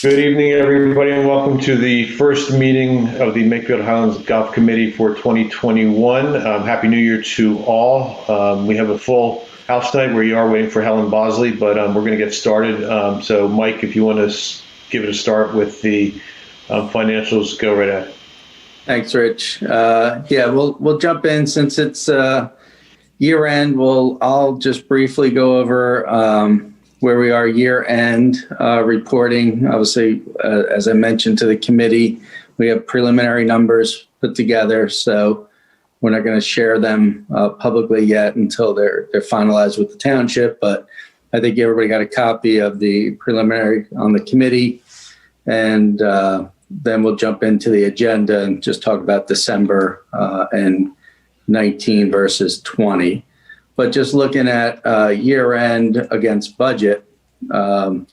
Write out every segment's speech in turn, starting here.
Good evening, everybody, and welcome to the first meeting of the Makefield Highlands Golf Committee for 2021. Happy New Year to all. We have a full house tonight. We are waiting for Helen Bosley, but we're going to get started. So, Mike, if you want to give it a start with the financials, go right ahead. Thanks, Rich. We'll jump in since it's year end. I'll just briefly go over where we are year end reporting. Obviously, as I mentioned to the committee, we have preliminary numbers put together, so we're not going to share them publicly yet until they're finalized with the township. But I think everybody got a copy of the preliminary on the committee, and then we'll jump into the agenda and just talk about December and 19 versus 20. But just looking at year end against budget, stating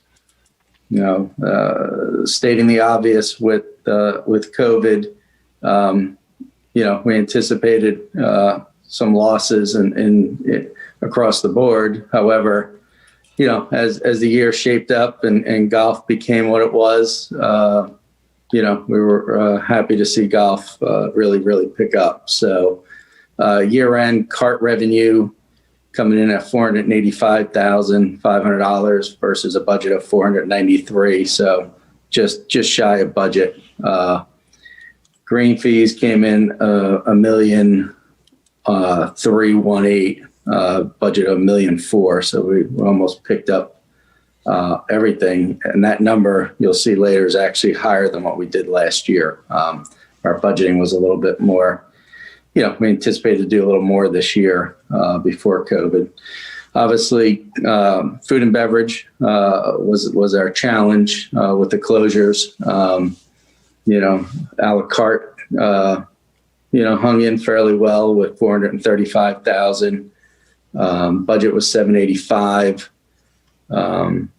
the obvious with COVID, we anticipated some losses in across the board. However, as the year shaped up and golf became what it was, we were happy to see golf really pick up. So year end cart revenue coming in at $485,500 versus a budget of $493,000, so just shy of budget. Green fees came in $1,318,000, budget of $1,004,000, so we almost picked up everything. And that number you'll see later is actually higher than what we did last year. Our budgeting was a little bit more. We anticipated to do a little more this year before COVID. Obviously, food and beverage was our challenge with the closures. A la carte, hung in fairly well with $435,000. Budget was $785,000.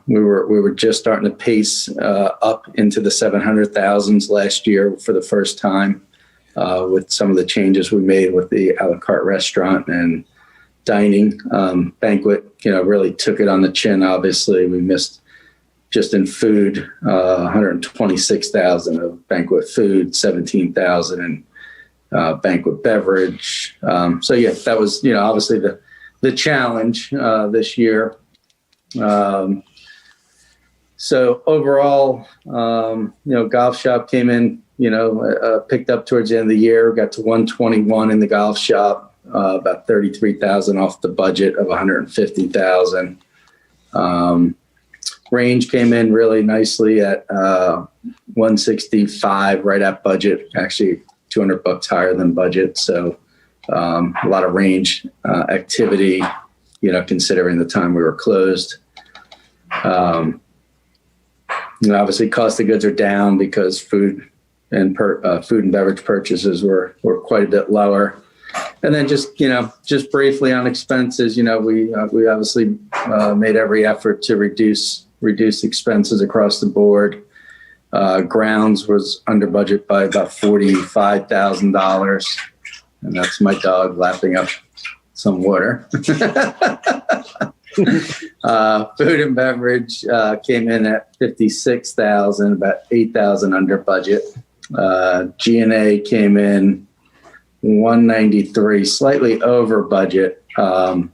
We were just starting to pace up into the $700,000s last year for the first time. With some of the changes we made with the a la carte restaurant and dining. Banquet, really took it on the chin. Obviously, we missed just in food, $126,000 of banquet food, $17,000 in banquet beverage. That was, obviously the challenge this year. So overall, golf shop came in, picked up towards the end of the year, got to 121 in the golf shop, about $33,000 off the budget of $150,000. Range came in really nicely at 165, right at budget, actually $200 higher than budget. So a lot of range activity, considering the time we were closed. Obviously, cost of goods are down because food and beverage purchases were quite a bit lower. And then just briefly on expenses, we obviously made every effort to reduce expenses across the board. Grounds was under budget by about $45,000, and that's my dog lapping up some water. Food and beverage came in at $56,000, about $8,000 under budget. G&A came in $193,000, slightly over budget on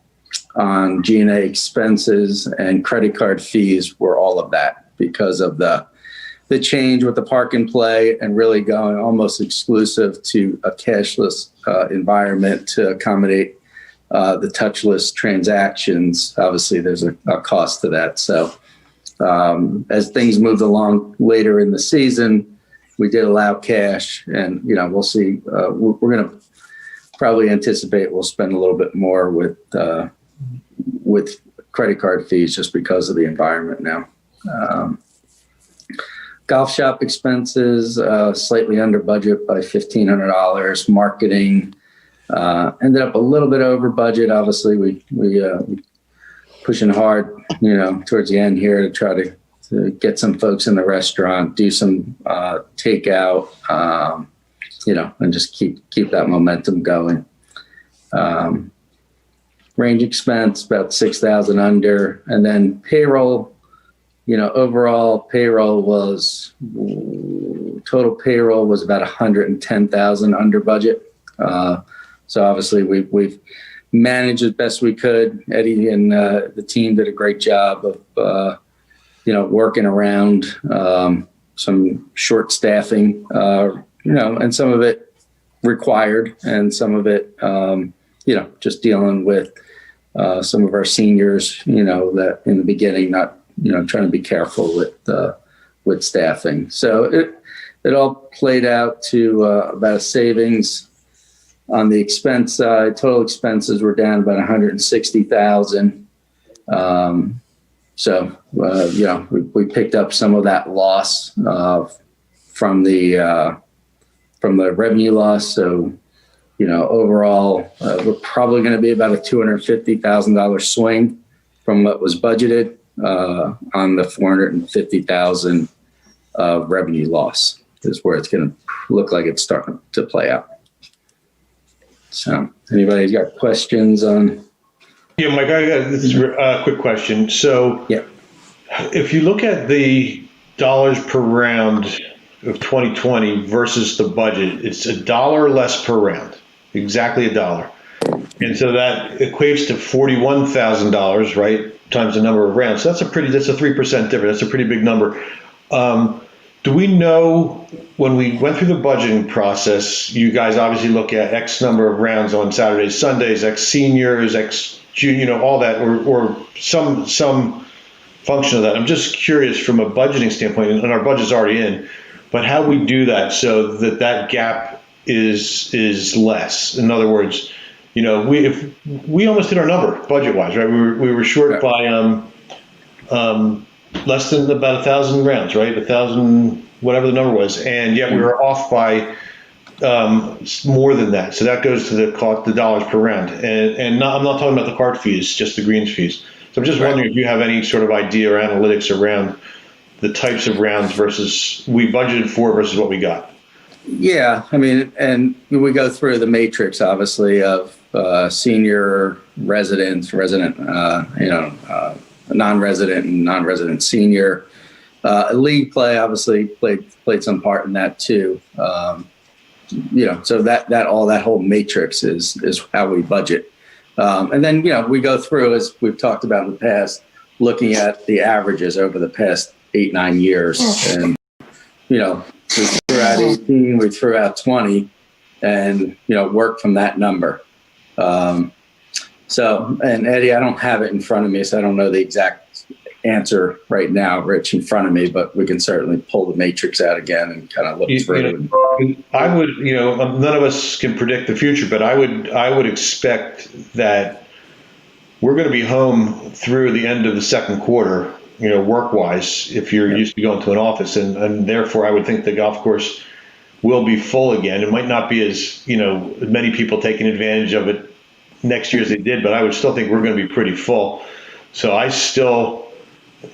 G&A expenses, and credit card fees were all of that because of the change with the park and play and really going almost exclusive to a cashless environment to accommodate the touchless transactions. Obviously, there's a cost to that. So as things moved along later in the season, we did allow cash, and we'll see. We're going to probably anticipate we'll spend a little bit more with credit card fees just because of the environment now. Golf shop expenses slightly under budget by $1,500. Marketing ended up a little bit over budget. Obviously, we pushing hard, towards the end here to try to get some folks in the restaurant, do some takeout, and just keep that momentum going. Range expense about $6,000 under, and then payroll overall total payroll was about 110,000 under budget. So obviously we've managed as best we could. Eddie and the team did a great job of, working around some short staffing, and some of it required and some of it, just dealing with some of our seniors, that in the beginning, not, trying to be careful with staffing. So it all played out to about a savings on the expense side. Total expenses were down about 160,000. So we picked up some of that loss from the revenue loss. So overall, we're probably going to be about a $250,000 swing from what was budgeted on the 450,000 revenue loss is where it's going to look like it's starting to play out. So anybody's got questions on? Yeah, Mike, I got this is a quick question. So Yeah. if you look at the dollars per round of 2020 versus the budget, it's $1 less per round, exactly $1. And so that equates to $41,000, right? Times the number of rounds. So that's a 3% difference. That's a pretty big number. Do we know when we went through the budgeting process, you guys obviously look at X number of rounds on Saturdays, Sundays, X seniors, X junior, all that, or some function of that. I'm just curious from a budgeting standpoint, and our budget's already in, but how we do that so that gap is less. In other words, we almost hit our number budget-wise, right? We were short by less than about 1,000 rounds, right? 1,000, whatever the number was, and yet we were off by more than that. So that goes to the dollars per round, and I'm not talking about the cart fees, just the greens fees. So I'm just wondering if you have any sort of idea or analytics around the types of rounds versus we budgeted for versus what we got. Yeah, I mean, and we go through the matrix, obviously, of senior residents, non-resident and non-resident senior. League play obviously played some part in that too. So that whole matrix is how we budget. And then, we go through, as we've talked about in the past, looking at the averages over the past 8-9 years. And, we threw out 18, we threw out 20 and, work from that number. So, and Eddie, I don't have it in front of me, so I don't know the exact answer right now, Rich, in front of me, but we can certainly pull the matrix out again and kind of look through. I would, none of us can predict the future, but I would expect that we're going to be home through the end of the second quarter, work-wise, if you're used to going to an office, and therefore I would think the golf course will be full again. It might not be as, many people taking advantage of it next year as they did, but I would still think we're going to be pretty full. So I still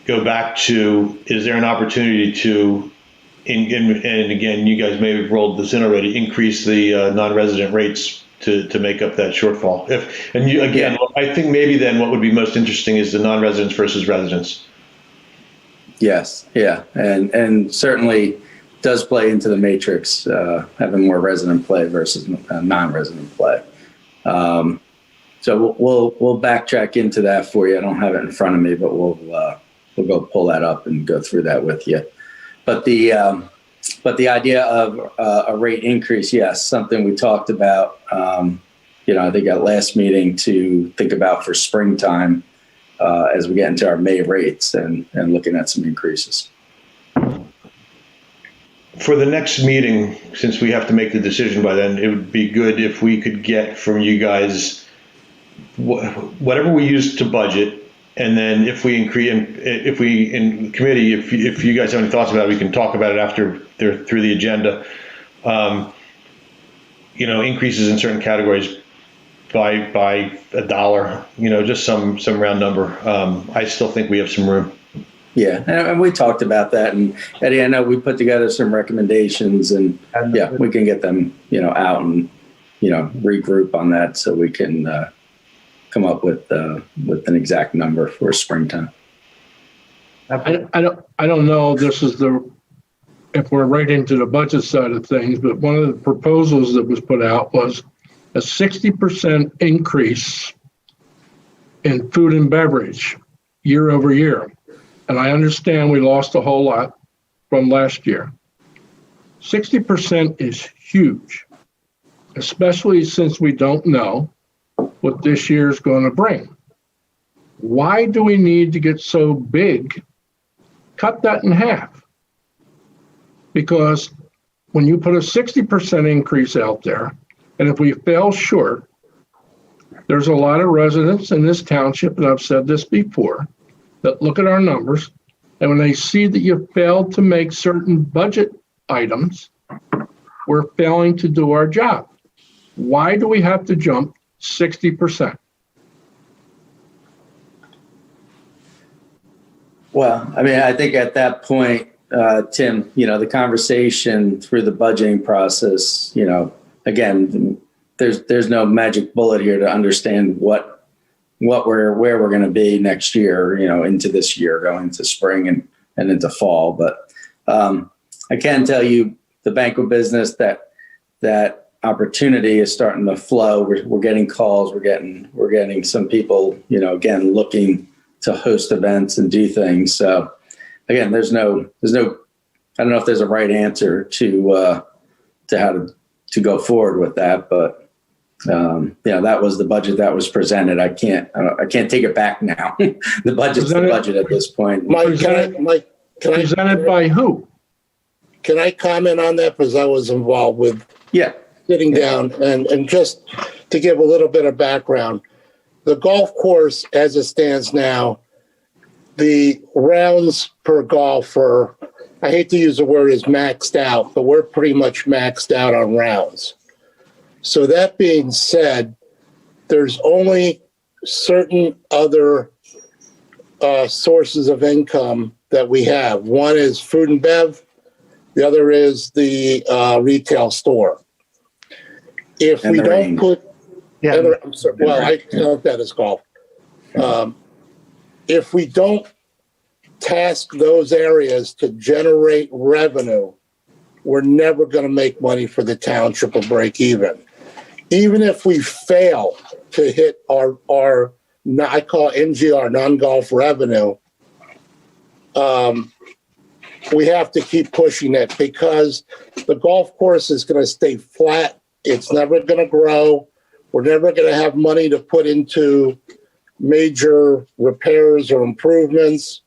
go back to, is there an opportunity to, and again, you guys may have rolled this in already, increase the non-resident rates to make up that shortfall? I think maybe then what would be most interesting is the non-residents versus residents. Yes, yeah, and certainly does play into the matrix, having more resident play versus non-resident play. So we'll backtrack into that for you. I don't have it in front of me, but we'll go pull that up and go through that with you. But the idea of a rate increase, yes, something we talked about. I think at last meeting to think about for springtime as we get into our May rates and looking at some increases. For the next meeting, since we have to make the decision by then, it would be good if we could get from you guys whatever we use to budget, and then if we increase, if we in committee, if you guys have any thoughts about it, we can talk about it after they're through the agenda. Increases in certain categories by $1, just some round number. I still think we have some room. Yeah, and we talked about that, and Eddie, I know we put together some recommendations, and yeah, we can get them, out and regroup on that so we can come up with an exact number for springtime. I don't know, if we're right into the budget side of things, but one of the proposals that was put out was a 60% increase in food and beverage year over year. And I understand we lost a whole lot from last year. 60% is huge, especially since we don't know what this year is going to bring. Why do we need to get so big? Cut that in half. Because when you put a 60% increase out there, and if we fail short, there's a lot of residents in this township, and I've said this before, that look at our numbers, and when they see that you failed to make certain budget items, we're failing to do our job. Why do we have to jump 60%? Well, I mean, I think at that point, Tim, the conversation through the budgeting process, again, there's no magic bullet here to understand where we're going to be next year, into this year, going into spring and into fall. But I can tell you the banquet business that opportunity is starting to flow. We're getting calls. We're getting some people, again, looking to host events and do things. So again, there's no, I don't know if there's a right answer to how to go forward with that, but that was the budget that was presented. I can't take it back now. The budget's the budget at this point. Mike, can I Presented by who? Can I comment on that? Because I was involved with sitting down and just to give a little bit of background. The golf course, as it stands now, the rounds per golfer, I hate to use the word is maxed out, but we're pretty much maxed out on rounds. So that being said, there's only certain other sources of income that we have. One is food and bev. The other is the retail store. If we don't put, I'm sorry, well, I count that as golf. If we don't task those areas to generate revenue, we're never going to make money for the township or break even. Even if we fail to hit our I call NGR, non-golf revenue, we have to keep pushing it because the golf course is going to stay flat. It's never going to grow. We're never going to have money to put into major repairs or improvements.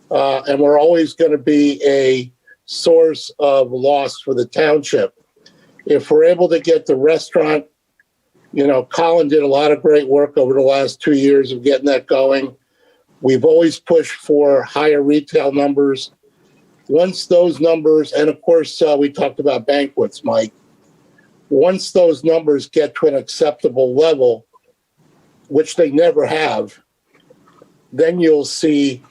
And we're always going to be a source of loss for the township. If we're able to get the restaurant, Colin did a lot of great work over the last 2 years of getting that going. We've always pushed for higher retail numbers. Once those numbers, and of course, we talked about banquets, Mike. Once those numbers get to an acceptable level, which they never have, then you'll see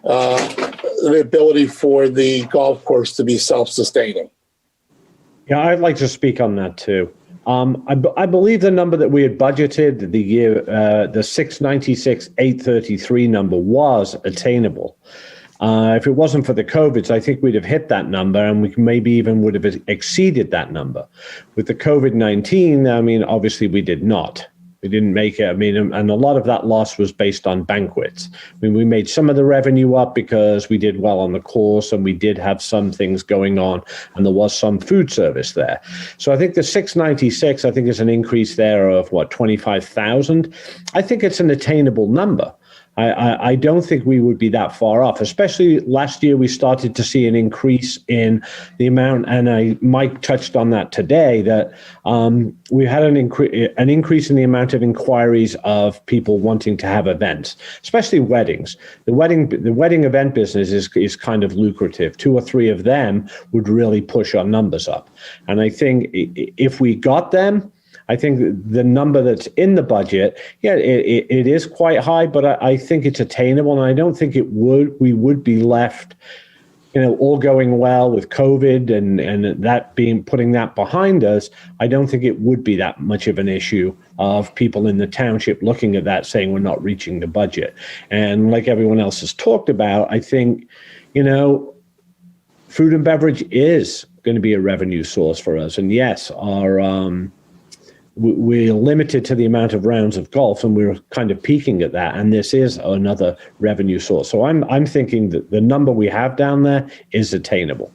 the ability for the golf course to be self-sustaining. Yeah, I'd like to speak on that too. I believe the number that we had budgeted the year, the 696,833 number was attainable. If it wasn't for the COVIDs, I think we'd have hit that number and we maybe even would have exceeded that number. With the COVID-19, obviously we did not. We didn't make it. And a lot of that loss was based on banquets. We made some of the revenue up because we did well on the course and we did have some things going on and there was some food service there. So I think the 696, is an increase there of 25,000. I think it's an attainable number. I don't think we would be that far off, especially last year we started to see an increase in the amount, and Mike touched on that today, that we had an increase in the amount of inquiries of people wanting to have events, especially weddings. The wedding event business is kind of lucrative. 2 or 3 of them would really push our numbers up. And I think if we got them, I think the number that's in the budget, it is quite high, but I think it's attainable, and I don't think we would be left all going well with COVID and that putting that behind us, I don't think it would be that much of an issue of people in the township looking at that saying we're not reaching the budget. And like everyone else has talked about, I think, food and beverage is going to be a revenue source for us. And yes, we're limited to the amount of rounds of golf, and we're kind of peaking at that. And this is another revenue source. So I'm thinking that the number we have down there is attainable.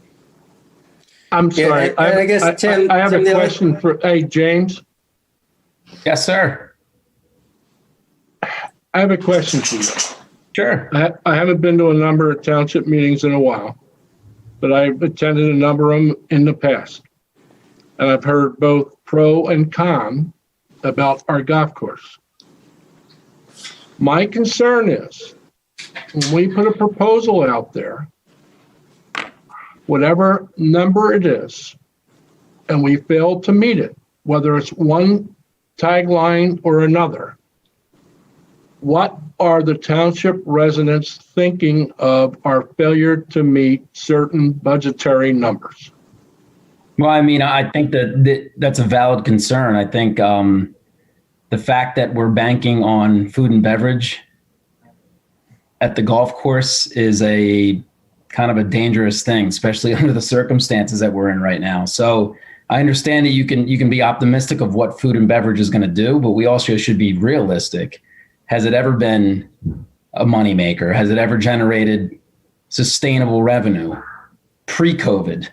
I'm sorry. and I guess, Tim, I have Tim, a the other- question for, hey, James, Yes, sir. I have a question for you. Sure. I haven't been to a number of township meetings in a while, but I've attended a number of them in the past. And I've heard both pro and con about our golf course. My concern is when we put a proposal out there, whatever number it is, and we fail to meet it, whether it's one tagline or another, what are the township residents thinking of our failure to meet certain budgetary numbers? Well, I mean, I think that's a valid concern. I think the fact that we're banking on food and beverage at the golf course is a kind of a dangerous thing, especially under the circumstances that we're in right now. So I understand that you can be optimistic of what food and beverage is going to do, but we also should be realistic. Has it ever been a moneymaker? Has it ever generated sustainable revenue pre-COVID?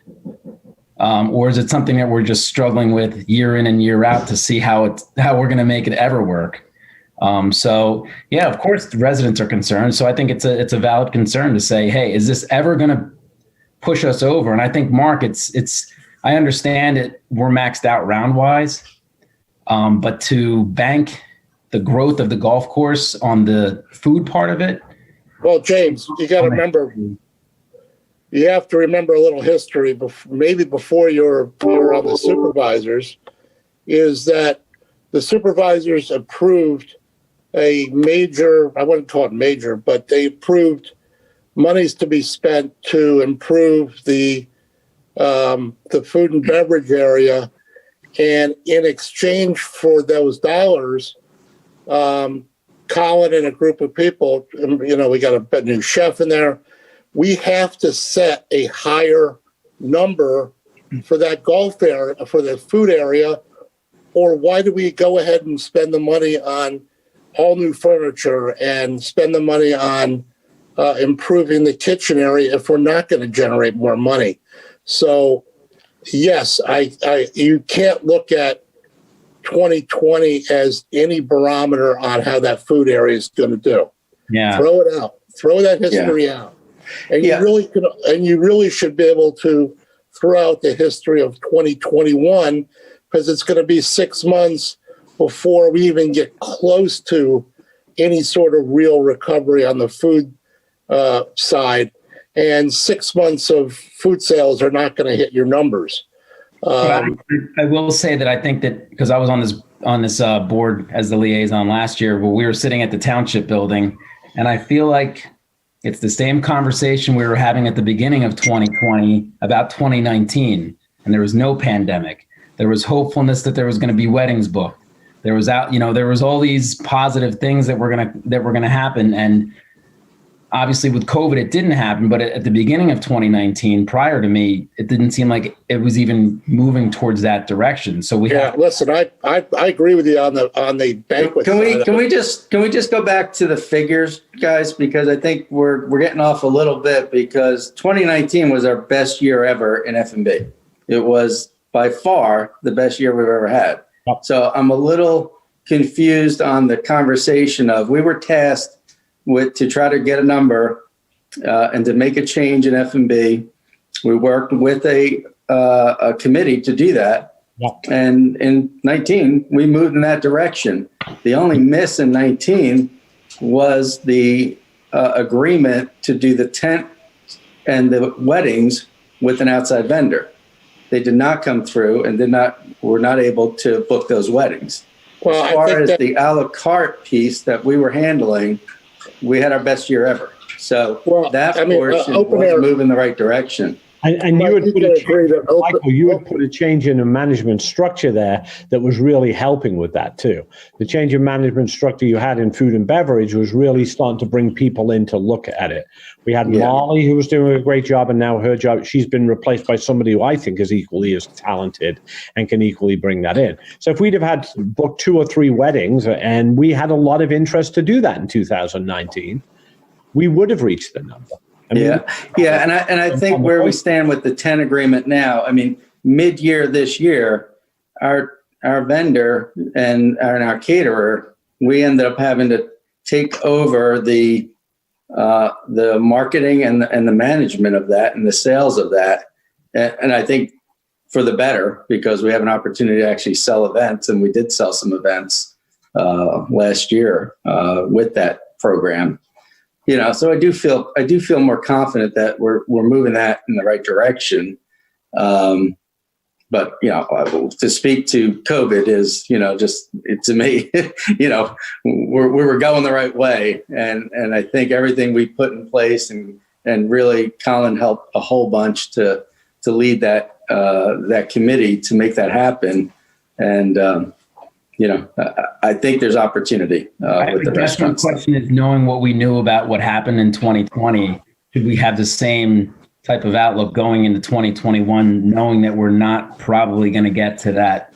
Or is it something that we're just struggling with year in and year out to see how we're going to make it ever work? So yeah, of course the residents are concerned. So I think it's a valid concern to say, hey, is this ever going to push us over? And I think, Mark, I understand it. We're maxed out round wise, but to bank the growth of the golf course on the food part of it. Well, James, you got to remember. You have to remember a little history, maybe before you were on the supervisors, is that the supervisors approved a major, I wouldn't call it major, but they approved monies to be spent to improve the food and beverage area. And in exchange for those dollars, Colin and a group of people, we got a new chef in there. We have to set a higher number for that golf area, for the food area, or why do we go ahead and spend the money on all new furniture and spend the money on improving the kitchen area if we're not going to generate more money? So, yes, you can't look at 2020 as any barometer on how that food area is going to do. Yeah. Throw it out. Throw that history out. And you really should be able to throw out the history of 2021, because it's going to be 6 months before we even get close to any sort of real recovery on the food side. And 6 months of food sales are not going to hit your numbers. I will say that I think that, because I was on this board as the liaison last year, where we were sitting at the township building, and I feel like it's the same conversation we were having at the beginning of 2020 about 2019, and there was no pandemic. There was hopefulness that there was going to be weddings booked. There was there was all these positive things that were going to happen, and obviously with COVID it didn't happen. But at the beginning of 2019, prior to me, it didn't seem like it was even moving towards that direction. So listen, I agree with you on the banquet. Can we just go back to the figures, guys? Because I think we're getting off a little bit, because 2019 was our best year ever in F&B. It was by far the best year we've ever had. So I'm a little confused on the conversation of, we were tasked to try to get a number and to make a change in F&B. We worked with a committee to do that. Yep. And in 19, we moved in that direction. The only miss in 19 was the agreement to do the tent and the weddings with an outside vendor. They did not come through and were not able to book those weddings. As far as the a la carte piece that we were handling, we had our best year ever. So Well, that I mean, portion open was air- moving the right direction. And Mike, you would you put can a agree change, that open- Michael, you would put a change in the management structure there that was really helping with that too. The change in management structure you had in food and beverage was really starting to bring people in to look at it. We had Yeah. Molly, who was doing a great job, and now her job, she's been replaced by somebody who I think is equally as talented and can equally bring that in. So if we'd have had booked 2 or 3 weddings, and we had a lot of interest to do that in 2019, we would have reached the number. I mean, Yeah. And I think where we stand with the 10 agreement now, I mean, mid-year this year, our vendor and our caterer, we ended up having to take over the marketing and the management of that and the sales of that. And I think for the better, because we have an opportunity to actually sell events, and we did sell some events last year with that program. You know, so I do feel more confident that we're moving that in the right direction. But you know, to speak to COVID is, you know, just to me, you know, we were going the right way, and I think everything we put in place and really Colin helped a whole bunch to lead that committee to make that happen, and you know, I think there's opportunity with the restaurants. My question is, knowing what we knew about what happened in 2020, should we have the same type of outlook going into 2021, knowing that we're not probably going to get to that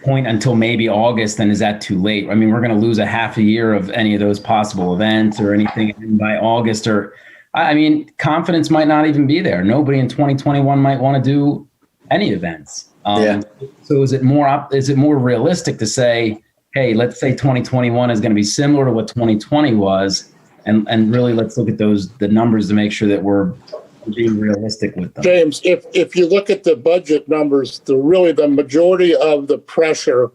point until maybe August? And is that too late? I mean, we're going to lose a half a year of any of those possible events or anything by August, or I mean, confidence might not even be there. Nobody in 2021 might want to do any events. So is it more realistic to say, hey, let's say 2021 is going to be similar to what 2020 was, and really let's look at the numbers to make sure that we're being realistic with them. James, if you look at the budget numbers, the majority of the pressure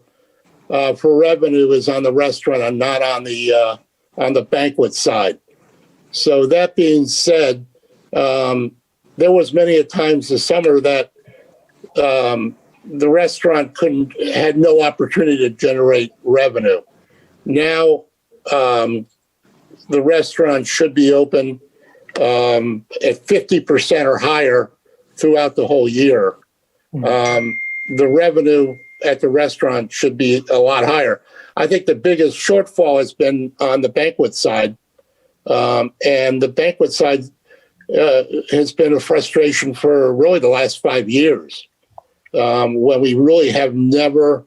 for revenue is on the restaurant and not on the banquet side. So that being said, there was many a times this summer that the restaurant had no opportunity to generate revenue. Now, the restaurant should be open at 50% or higher throughout the whole year. The revenue at the restaurant should be a lot higher. I think the biggest shortfall has been on the banquet side. And the banquet side has been a frustration for really the last 5 years. When we really have never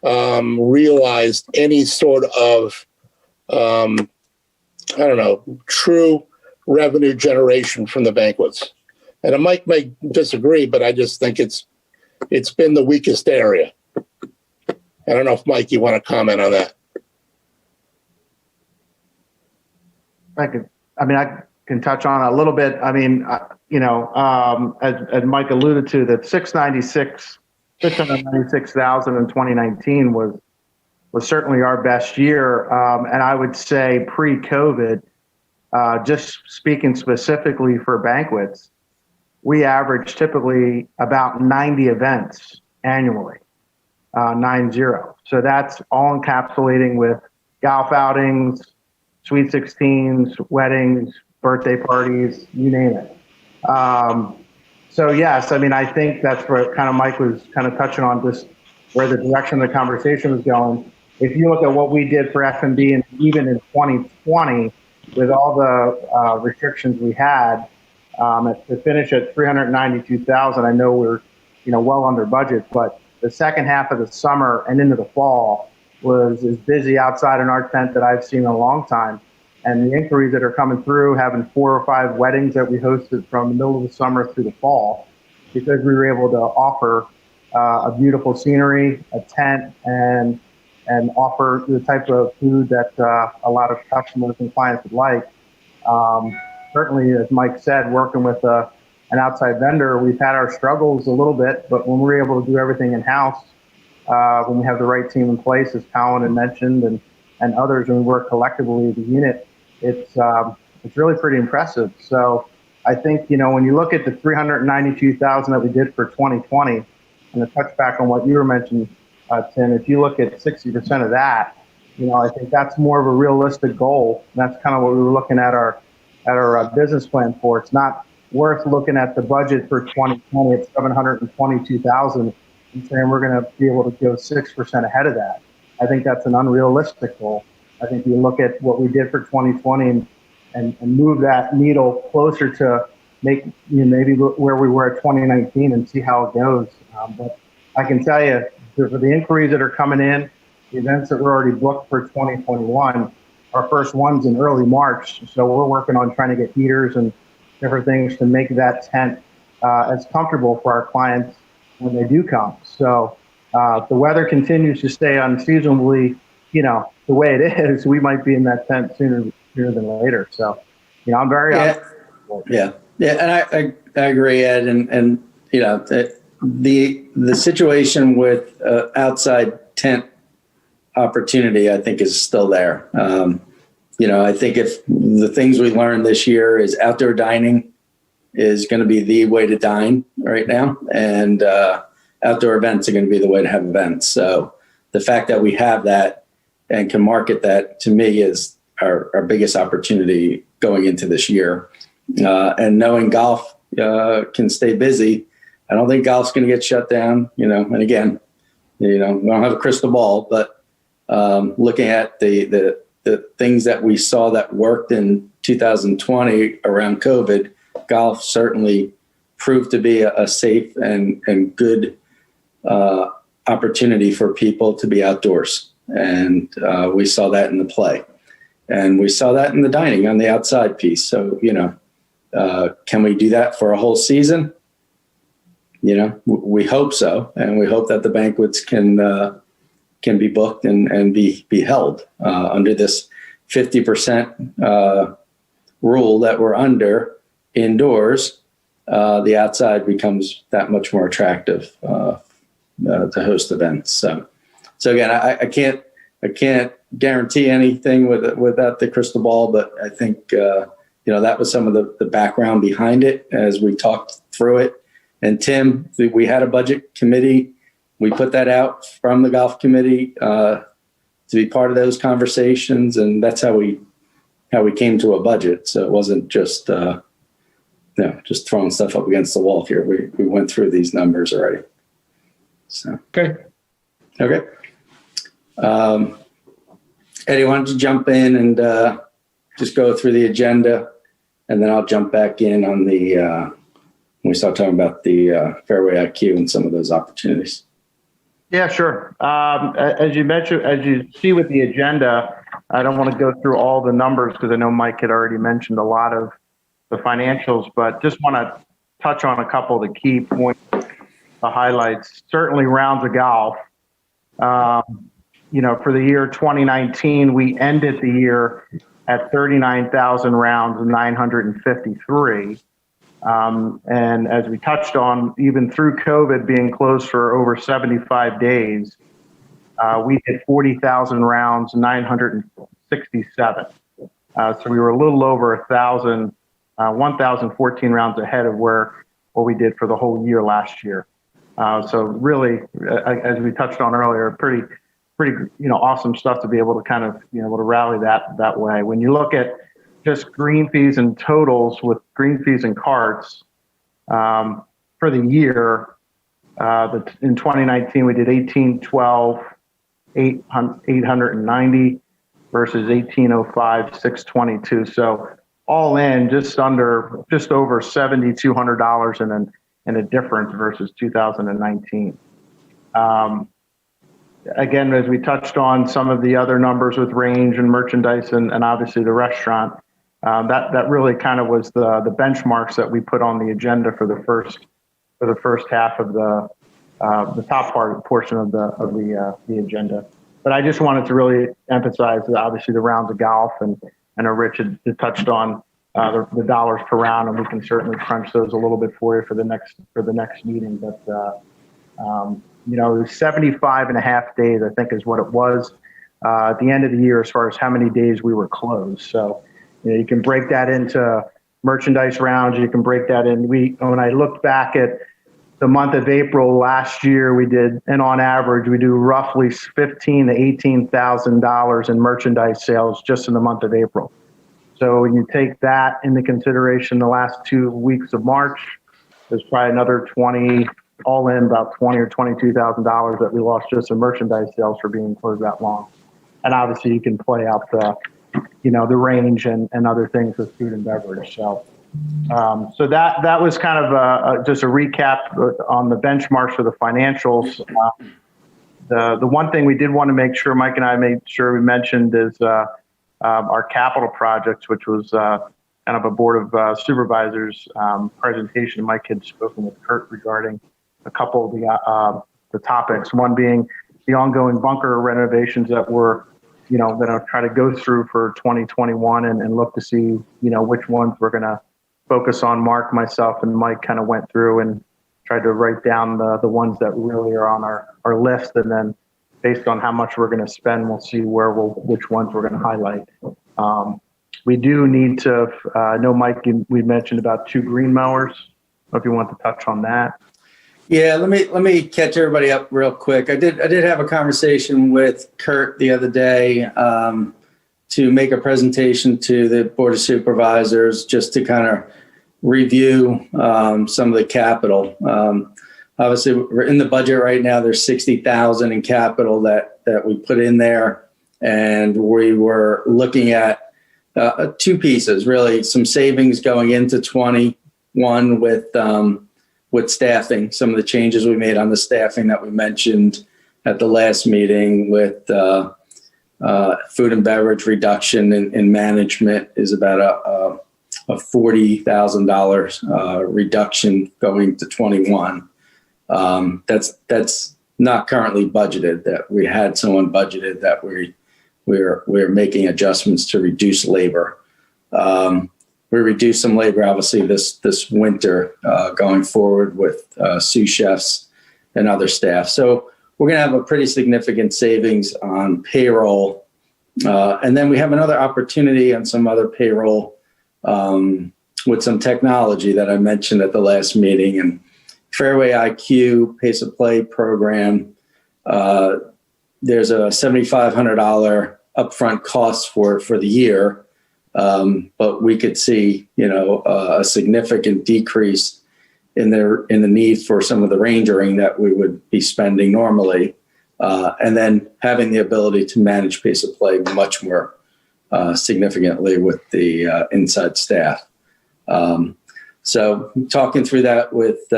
realized any sort of, true revenue generation from the banquets. And Mike may disagree, but I just think it's been the weakest area. I don't know if, Mike, you want to comment on that. I can touch on it a little bit. I mean, as Mike alluded to, that 696,000 in 2019 was certainly our best year. And I would say pre-COVID, just speaking specifically for banquets, we average typically about 90 events annually, 90. So that's all encapsulating with golf outings, Sweet 16s, weddings, birthday parties, you name it. So yes, I mean, I think that's where kind of Mike was kind of touching on, just where the direction of the conversation was going. If you look at what we did for F&B, and even in 2020, with all the restrictions we had, to finish at 392,000, I know we're well under budget, but the second half of the summer and into the fall was as busy outside in our tent that I've seen in a long time. And the inquiries that are coming through, having 4 or 5 weddings that we hosted from the middle of the summer through the fall, because we were able to offer a beautiful scenery, a tent, and offer the type of food that a lot of customers and clients would like. Certainly, as Mike said, working with an outside vendor, we've had our struggles a little bit, but when we're able to do everything in-house, when we have the right team in place, as Colin had mentioned, and others, and we work collectively as a unit, it's really pretty impressive. So I think, when you look at the 392,000 that we did for 2020, and to touch back on what you were mentioning, Tim, if you look at 60% of that, I think that's more of a realistic goal. And that's kind of what we were looking at our at our business plan for. It's not worth looking at the budget for 2020 at 722,000 and saying we're going to be able to go 6% ahead of that. I think that's an unrealistic goal. I think you look at what we did for 2020 and move that needle closer to maybe where we were at 2019 and see how it goes. But I can tell you, for the inquiries that are coming in, the events that were already booked for 2021, our first one's in early March. So we're working on trying to get heaters and different things to make that tent as comfortable for our clients when they do come. So if the weather continues to stay unseasonably, the way it is, we might be in that tent sooner than later. So, I'm very optimistic. Yeah. And I agree, Ed. And the situation with outside tent opportunity, I think, is still there. I think if the things we learned this year is outdoor dining is going to be the way to dine right now, and outdoor events are going to be the way to have events. So the fact that we have that and can market that, to me, is our biggest opportunity going into this year. And knowing golf can stay busy, I don't think golf's going to get shut down. And again, we don't have a crystal ball, but looking at the things that we saw that worked in 2020 around COVID, golf certainly proved to be a safe and good opportunity for people to be outdoors. And we saw that in the play. And we saw that in the dining on the outside piece. So, can we do that for a whole season? We hope so. And we hope that the banquets can be booked and be held under this 50% rule that we're under indoors. The outside becomes that much more attractive to host events. So again, I can't guarantee anything without the crystal ball, but I think that was some of the background behind it as we talked through it. And Tim, we had a budget committee. We put that out from the golf committee to be part of those conversations, and that's how we came to a budget. So it wasn't just just throwing stuff up against the wall here. We went through these numbers already. So Okay. Eddie, why don't you jump in and just go through the agenda, and then I'll jump back in on when we start talking about the Fairway IQ and some of those opportunities. Yeah, sure. As you mentioned, as you see with the agenda, I don't want to go through all the numbers because I know Mike had already mentioned a lot of the financials, but just want to touch on a couple of the key points, the highlights. Certainly rounds of golf. For the year 2019, we ended the year at 39,000 rounds and 953. And as we touched on, even through COVID being closed for over 75 days, we did 40,000 rounds, 967. So we were a little over 1,014 rounds ahead of what we did for the whole year last year. So really, as we touched on earlier, pretty awesome stuff to be able to kind of able to rally that way. When you look at just green fees and totals with green fees and carts for the year, in 2019 we did 1812, 890 versus 1805, 622. So all in, just over $7,200 in a difference versus 2019. Again, as we touched on some of the other numbers with range and merchandise and obviously the restaurant, that really kind of was the benchmarks that we put on the agenda for the first half of the top portion of the agenda. But I just wanted to really emphasize that obviously the rounds of golf and Rich had touched on the dollars per round, and we can certainly crunch those a little bit for you for the next meeting. But it was 75 and a half days, I think, is what it was at the end of the year as far as how many days we were closed. So you can break that into merchandise rounds. You can break that in. When I looked back at the month of April last year, we did, and on average, we do roughly $15,000 to $18,000 in merchandise sales just in the month of April. So when you take that into consideration, the last 2 weeks of March, there's probably another 20, all in about $20 or $22,000 that we lost just in merchandise sales for being closed that long. And obviously you can play out the, the range and other things with food and beverage. So, so that was kind of just a recap on the benchmarks for the financials. The one thing we did want to make sure, Mike and I made sure we mentioned is our capital projects, which was kind of a board of supervisors presentation. Mike had spoken with Kurt regarding a couple of the topics. One being the ongoing bunker renovations that we're, going to try to go through for 2021 and look to see, which ones we're going to focus on. Mark, myself, and Mike kind of went through and tried to write down the ones that really are on our list, and then based on how much we're going to spend, we'll see which ones we're going to highlight. We do need to, I know Mike, we mentioned about 2 green mowers. If you want to touch on that. Yeah, let me catch everybody up real quick. I did have a conversation with Kurt the other day to make a presentation to the Board of Supervisors just to kind of review some of the capital. Obviously, we're in the budget right now. There's $60,000 in capital that we put in there, and we were looking at 2 pieces, really, some savings going into 21 with staffing, some of the changes we made on the staffing that we mentioned at the last meeting with food and beverage reduction in management is about a $40,000 reduction going to 21. That's not currently budgeted. That we had someone budgeted that we're making adjustments to reduce labor. We reduced some labor, obviously, this winter going forward with sous chefs and other staff. So we're going to have a pretty significant savings on payroll. And then we have another opportunity on some other payroll with some technology that I mentioned at the last meeting. And Fairway IQ Pace of Play program, there's a $7,500 upfront cost for the year. But we could see, a significant decrease in the need for some of the rangering that we would be spending normally, and then having the ability to manage Pace of Play much more significantly with the inside staff. So talking through that with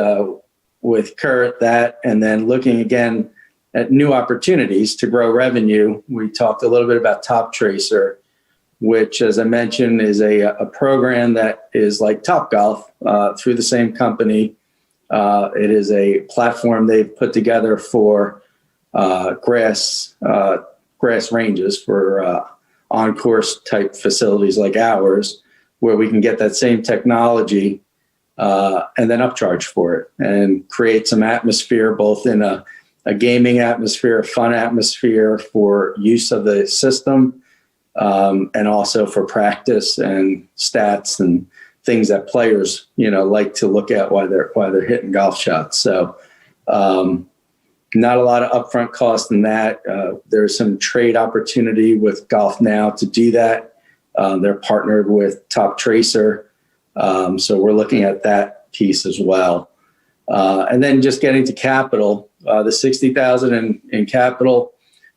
Kurt, and then looking again at new opportunities to grow revenue. We talked a little bit about Top Tracer, which, as I mentioned, is a program that is like Topgolf through the same company. It is a platform they've put together for grass ranges for on-course type facilities like ours, where we can get that same technology and then upcharge for it and create some atmosphere, both in a gaming atmosphere, a fun atmosphere for use of the system, and also for practice and stats and things that players, like to look at while they're hitting golf shots. So, not a lot of upfront cost in that. There's some trade opportunity with Golf Now to do that. They're partnered with Top Tracer. So we're looking at that piece as well. And then just getting to capital, the $60,000 in capital,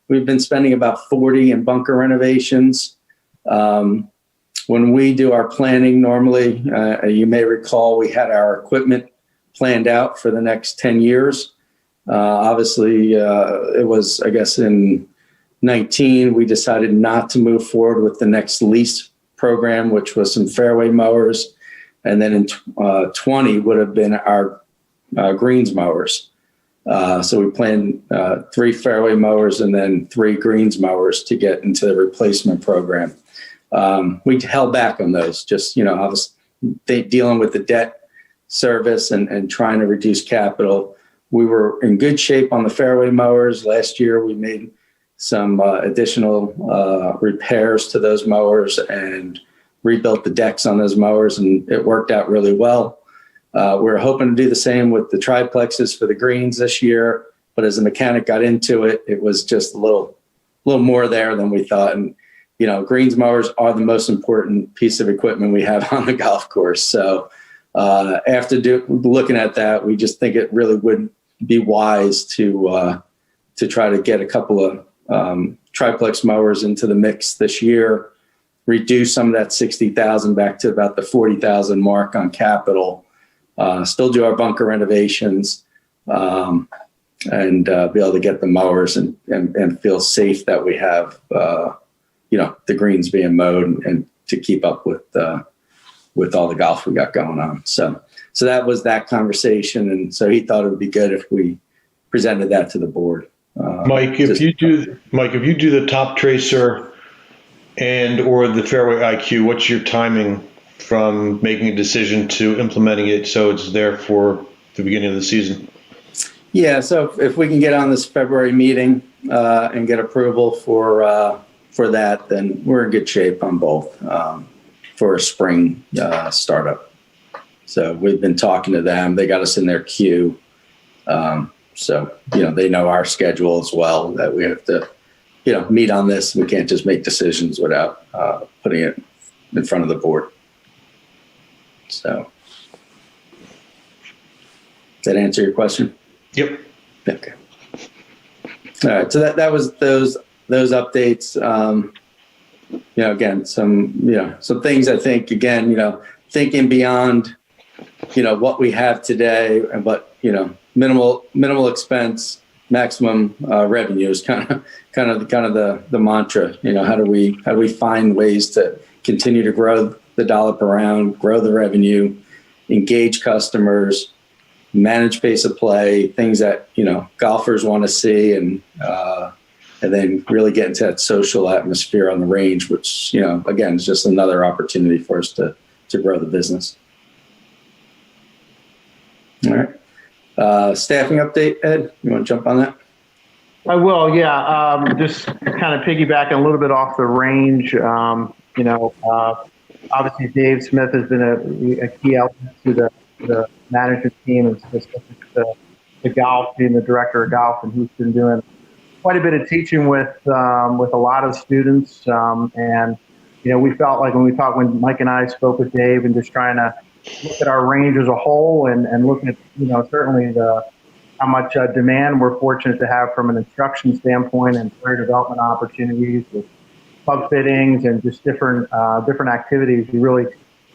we've been spending about $40,000 in bunker renovations. When we do our planning normally, you may recall we had our equipment planned out for the next 10 years. Obviously, it was, I guess, in 19, we decided not to move forward with the next lease program, which was some fairway mowers. And then in 20 would have been our greens mowers. So we planned 3 fairway mowers and then 3 greens mowers to get into the replacement program. We held back on those, just, obviously dealing with the debt service and trying to reduce capital. We were in good shape on the fairway mowers. Last year, we made some additional repairs to those mowers and rebuilt the decks on those mowers, and it worked out really well. We're hoping to do the same with the triplexes for the greens this year, but as the mechanic got into it, it was just a little more there than we thought. And greens mowers are the most important piece of equipment we have on the golf course. So after looking at that, we just think it really would be wise to try to get a couple of triplex mowers into the mix this year, reduce some of that 60,000 back to about the 40,000 mark on capital, still do our bunker renovations, and be able to get the mowers and feel safe that we have, the greens being mowed and to keep up with all the golf we got going on. So that was that conversation. And so he thought it would be good if we presented that to the board. Mike, if you do the top tracer and or the fairway IQ, what's your timing from making a decision to implementing it so it's there for the beginning of the season? Yeah, so if we can get on this February meeting and get approval for that, then we're in good shape on both for a spring startup. So we've been talking to them. They got us in their queue. So, they know our schedule as well, that we have to, meet on this. We can't just make decisions without putting it in front of the board. So does that answer your question? Yep. Okay. All right. So that was those updates. Again, some things I think, again, thinking beyond, what we have today, but, minimal expense, maximum revenue is kind of the mantra. How do we find ways to continue to grow the dollar per round, grow the revenue, engage customers, manage pace of play, things that golfers want to see, and then really get into that social atmosphere on the range, which again is just another opportunity for us to grow the business. All right. Staffing update, Ed, you want to jump on that? I will, yeah. Just kind of piggybacking a little bit off the range. Obviously Dave Smith has been a key element to the management team, and specifically the golf team, the director of golf, and he's been doing quite a bit of teaching with a lot of students. And we felt like when Mike and I spoke with Dave and just trying to look at our range as a whole and looking at certainly how much demand we're fortunate to have from an instruction standpoint and player development opportunities with pub fittings and just different activities. We really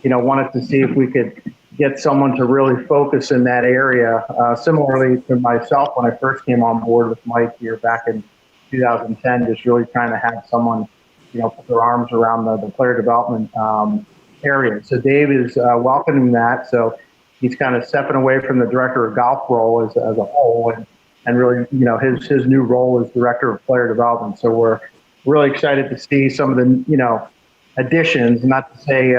wanted to see if we could get someone to really focus in that area. Similarly to myself, when I first came on board with Mike here back in 2010, just really trying to have someone put their arms around the player development area. So Dave is welcoming that. So he's kind of stepping away from the director of golf role as a whole, and really, his new role as director of player development. So we're really excited to see some of the, additions. Not to say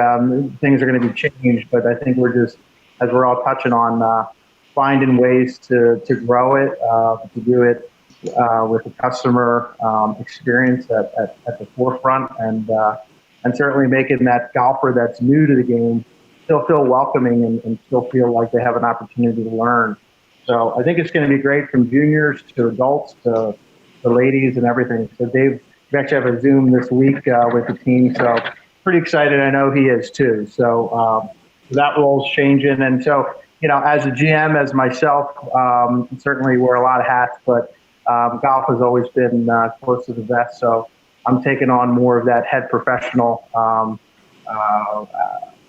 things are going to be changed, but I think we're just, as we're all touching on, finding ways to grow it, to do it with the customer experience at the forefront, and certainly making that golfer that's new to the game still feel welcoming and still feel like they have an opportunity to learn. So I think it's going to be great from juniors to adults to the ladies and everything. So Dave, we actually have a Zoom this week with the team, so pretty excited. I know he is too. So that role's changing. And so, as a GM, as myself, certainly wear a lot of hats, but golf has always been close to the vest. So I'm taking on more of that head professional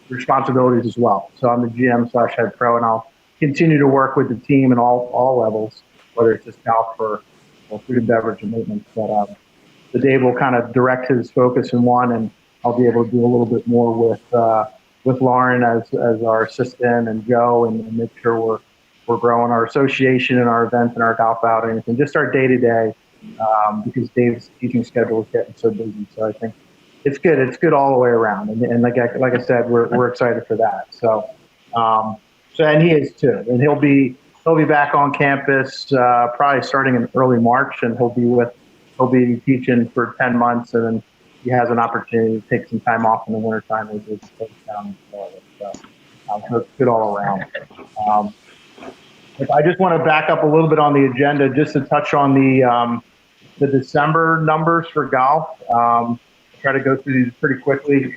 responsibilities as well. So I'm the GM / head pro, and I'll continue to work with the team in all levels, whether it's just golf or food and beverage and maintenance. But Dave will kind of direct his focus in one, and I'll be able to do a little bit more with Lauren as our assistant and Joe, and make sure we're growing our association and our events and our golf outings and just our day to day. Because Dave's teaching schedule is getting so busy. So I think it's good. It's good all the way around. And like I said, we're excited for that. So, and he is too. And he'll be back on campus probably starting in early March, and he'll be teaching for 10 months, and then he has an opportunity to take some time off in the wintertime as he goes down in Florida. So it's good all around. I just want to back up a little bit on the agenda just to touch on the December numbers for golf. try to go through these pretty quickly.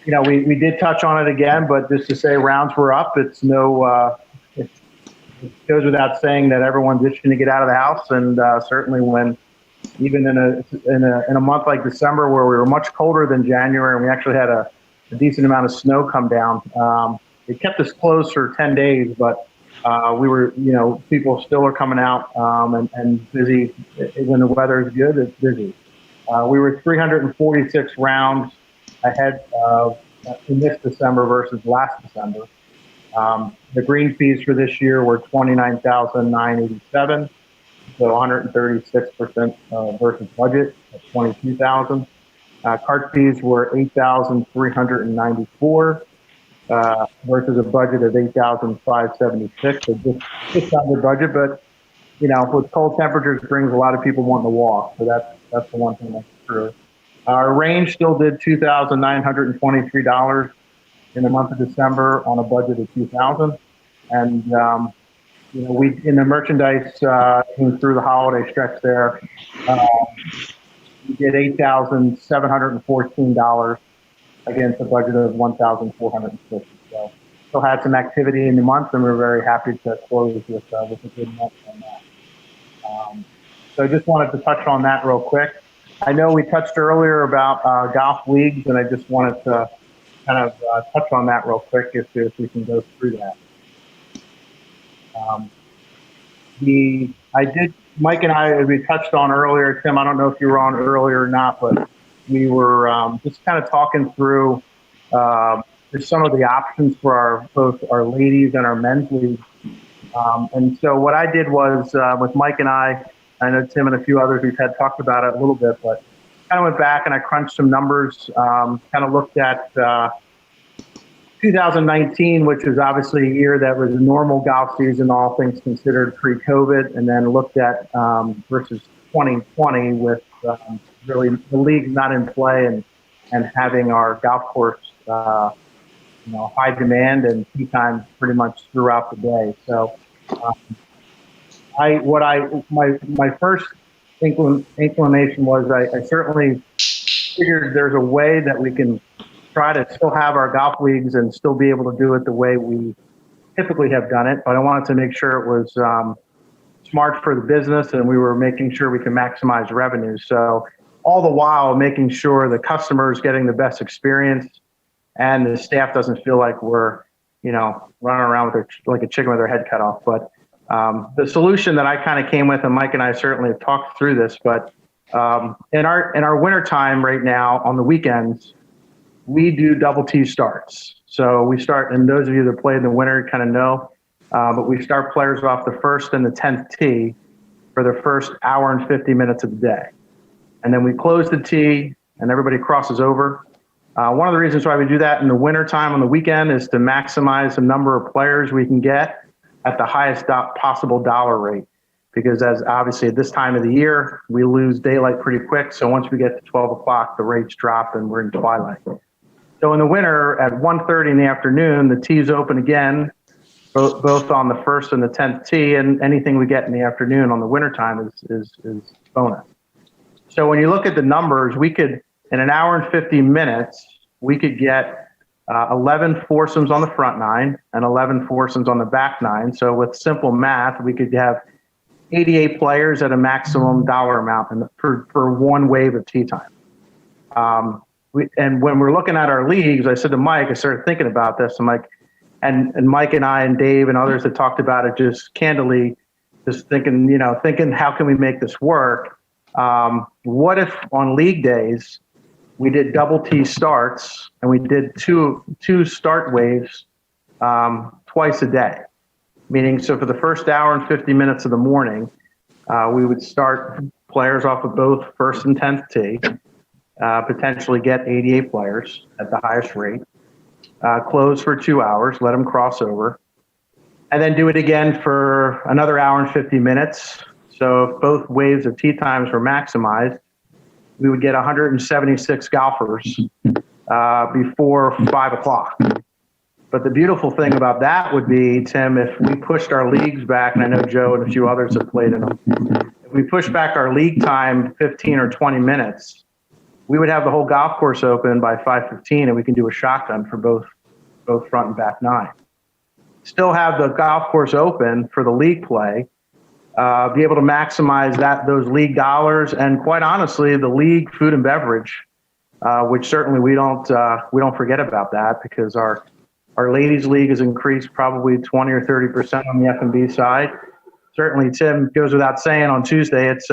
We did touch on it again, but just to say rounds were up. It's no, it goes without saying that everyone's itching to get out of the house, and certainly when even in a month like December where we were much colder than January and we actually had a decent amount of snow come down. It kept us closed for 10 days, but we were, people still are coming out and busy. When the weather is good, it's busy. We were 346 rounds ahead in this December versus last December. The green fees for this year were 29,987, so 136% versus budget at 22,000. Cart fees were 8,394 versus a budget of 8,576. So just under budget, but with cold temperatures, it brings a lot of people wanting to walk. So that's the one thing that's true. Our range still did $2,923 in the month of December on a budget of 2,000, and we in the merchandise through the holiday stretch there. We did $8,714 against a budget of $1,450. So still had some activity in the month, and we're very happy to close with a good month on that. So I just wanted to touch on that real quick. I know we touched earlier about golf leagues, and I just wanted to kind of touch on that real quick if we can go through that. Mike and I, we touched on earlier, Tim, I don't know if you were on earlier or not, but we were just kind of talking through just some of the options for both our ladies and our men's league. And so what I did was with Mike and I know Tim and a few others, we've had talked about it a little bit, but kind of went back and I crunched some numbers, kind of looked at 2019, which was obviously a year that was a normal golf season, all things considered pre-COVID, and then looked at versus 2020 with really the league not in play and having our golf course, high demand and tee time pretty much throughout the day. So my first inclination was I certainly figured there's a way that we can try to still have our golf leagues and still be able to do it the way we typically have done it. But I wanted to make sure it was smart for the business and we were making sure we can maximize revenue. So all the while making sure the customer is getting the best experience and the staff doesn't feel like we're, running around with like a chicken with their head cut off. But the solution that I kind of came with, and Mike and I certainly have talked through this, but in our winter time right now on the weekends, we do double tee starts. So we start, and those of you that play in the winter kind of know, but we start players off the first and the 10th tee for the first hour and 50 minutes of the day. And then we close the tee and everybody crosses over. One of the reasons why we do that in the winter time on the weekend is to maximize the number of players we can get at the highest possible dollar rate. Because as obviously at this time of the year, we lose daylight pretty quick. So once we get to 12 o'clock, the rates drop and we're in twilight. So in the winter at 1:30 in the afternoon, the tees open again, both on the first and the 10th tee, and anything we get in the afternoon on the winter time is bonus. So when you look at the numbers, we could, in an hour and 50 minutes, we could get 11 foursomes on the front nine and 11 foursomes on the back nine. So with simple math, we could have 88 players at a maximum dollar amount for one wave of tee time. And when we're looking at our leagues, I said to Mike, I started thinking about this. I'm like, and Mike and I and Dave and others that talked about it just candidly, just thinking, how can we make this work? What if on league days we did double tee starts and we did two start waves twice a day? Meaning, so for the first hour and 50 minutes of the morning, we would start players off of both first and 10th tee. Potentially get 88 players at the highest rate, close for 2 hours, let them cross over, and then do it again for another hour and 50 minutes. So if both waves of tee times were maximized, we would get 176 golfers before 5 o'clock. But the beautiful thing about that would be, Tim, if we pushed our leagues back, and I know Joe and a few others have played in them, if we push back our league time 15 or 20 minutes, we would have the whole golf course open by 5:15, and we can do a shotgun for both front and back nine. Still have the golf course open for the league play, be able to maximize those league dollars, and quite honestly, the league food and beverage, which certainly we don't forget about that, because our ladies league has increased probably 20 or 30% on the F&B side. Certainly, Tim, goes without saying, on Tuesday it's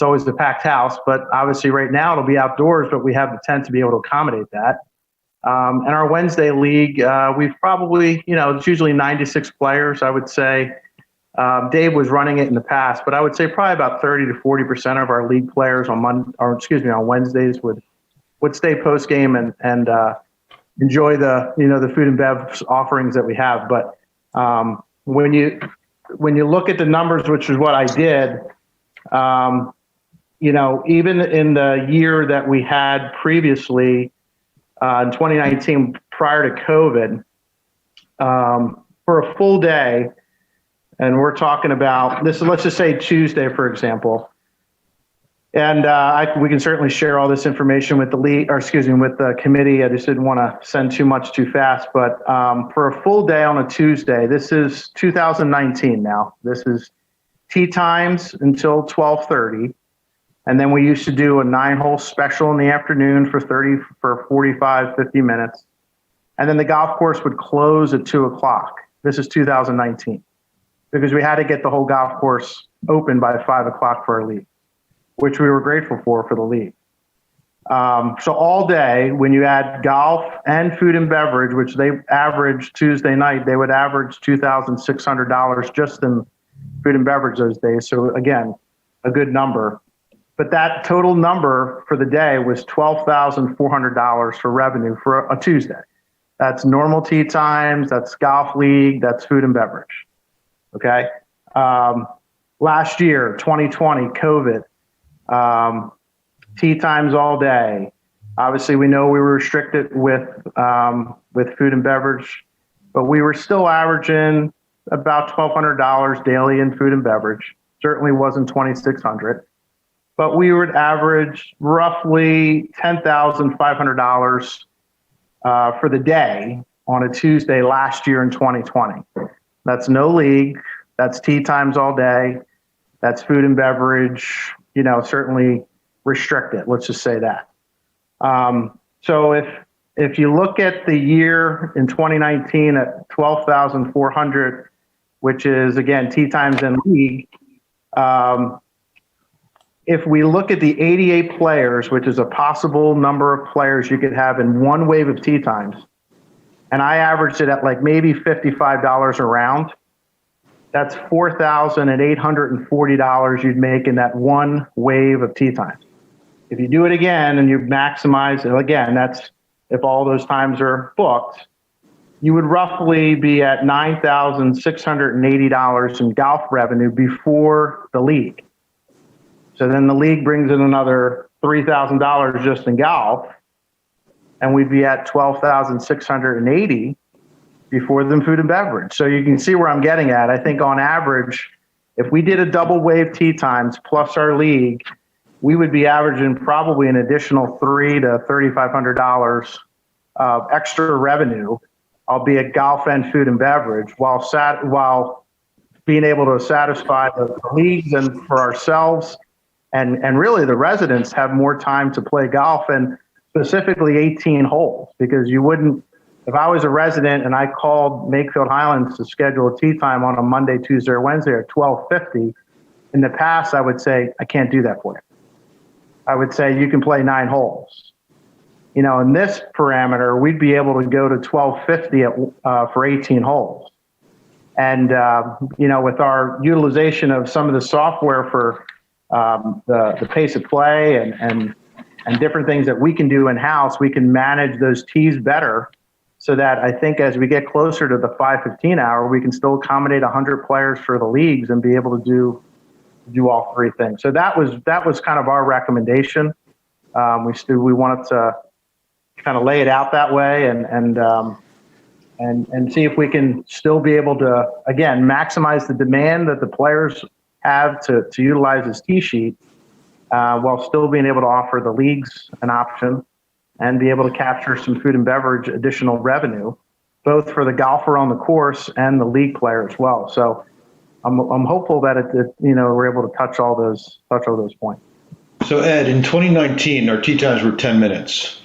always the packed house, but obviously right now it'll be outdoors, but we have the tent to be able to accommodate that. And our Wednesday league, we've probably, it's usually 96 players, I would say. Dave was running it in the past, but I would say probably about 30 to 40% of our league players on Wednesdays would stay post game and enjoy the food and bev offerings that we have. But when you look at the numbers, which is what I did, even in the year that we had previously, in 2019, prior to COVID, for a full day, and we're talking about this, let's just say Tuesday, for example, and we can certainly share all this information with with the committee. I just didn't want to send too much too fast, but for a full day on a Tuesday, this is 2019 now. This is tee times until 12:30. And then we used to do a 9-hole special in the afternoon for 45, 50 minutes. And then the golf course would close at 2 o'clock. This is 2019, because we had to get the whole golf course open by 5 o'clock for our league, which we were grateful for the league. So all day, when you add golf and food and beverage, which they average Tuesday night, they would average $2,600 just in food and beverage those days. So again, a good number. But that total number for the day was $12,400 for revenue for a Tuesday. That's normal tee times, that's golf league, that's food and beverage. Okay. Last year, 2020, COVID, tee times all day. Obviously, we know we were restricted with food and beverage, but we were still averaging about $1,200 daily in food and beverage. Certainly wasn't $2,600. But we would average roughly $10,500 for the day on a Tuesday last year in 2020. That's no league. That's tee times all day. That's food and beverage, certainly restricted. Let's just say that. So if you look at the year in 2019 at 12,400, which is, again, tee times and league, if we look at the 88 players, which is a possible number of players you could have in one wave of tee times, and I averaged it at like maybe $55 a round, that's $4,840 you'd make in that one wave of tee times. If you do it again and you maximize it again, that's if all those times are booked, you would roughly be at $9,680 in golf revenue before the league. So then the league brings in another $3,000 just in golf, and we'd be at $12,680 before the food and beverage. So you can see where I'm getting at. I think on average, if we did a double wave tee times plus our league, we would be averaging probably an additional $300 to $3,500 of extra revenue, albeit golf and food and beverage, while being able to satisfy the leagues and for ourselves. And really, the residents have more time to play golf, and specifically 18 holes, because you wouldn't, if I was a resident and I called Makefield Highlands to schedule a tee time on a Monday, Tuesday, or Wednesday at 12:50, in the past, I would say, I can't do that for you. I would say, you can play 9 holes. In this parameter, we'd be able to go to 12:50 for 18 holes. And, with our utilization of some of the software for the pace of play and different things that we can do in-house, we can manage those tees better, so that I think as we get closer to the 5:15 hour, we can still accommodate 100 players for the leagues and be able to do all three things. So that was kind of our recommendation. We wanted to kind of lay it out that way and see if we can still be able to, again, maximize the demand that the players have to utilize this tee sheet, while still being able to offer the leagues an option and be able to capture some food and beverage additional revenue, both for the golfer on the course and the league player as well. So I'm hopeful that we're able to touch all those points. So Ed, in 2019, our tee times were 10 minutes.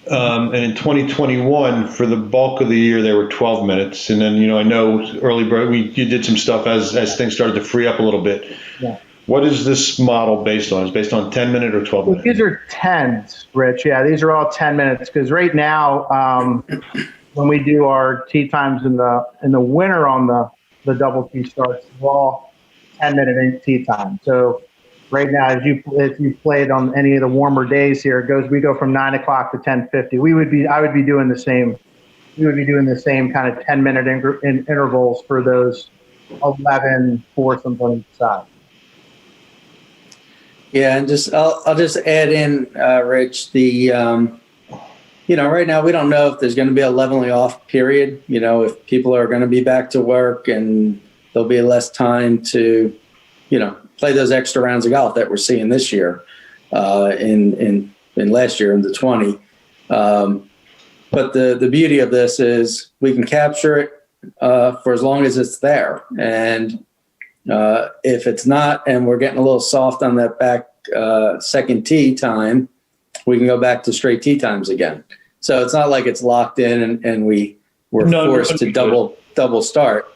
And in 2021, for the bulk of the year, they were 12 minutes. And then, I know you did some stuff as things started to free up a little bit. Yeah. What is this model based on? Is it based on 10 minute or 12 minutes? These are 10s, Rich. Yeah, these are all 10 minutes because right now, when we do our tee times in the winter on the double tee starts, they're all 10-minute tee time. So right now, if you played on any of the warmer days here, we go from 9 o'clock to 10:50. I would be doing the same. We would be doing the same kind of 10-minute intervals for those 11 foursomes on each side. Yeah, and I'll just add in, Rich, right now we don't know if there's going to be a leveling off period. If people are going to be back to work and there'll be less time to, play those extra rounds of golf that we're seeing this year, in last year in the 20. But the beauty of this is we can capture it for as long as it's there, and if it's not, and we're getting a little soft on that back second tee time, we can go back to straight tee times again. So it's not like it's locked in and we're forced to double start.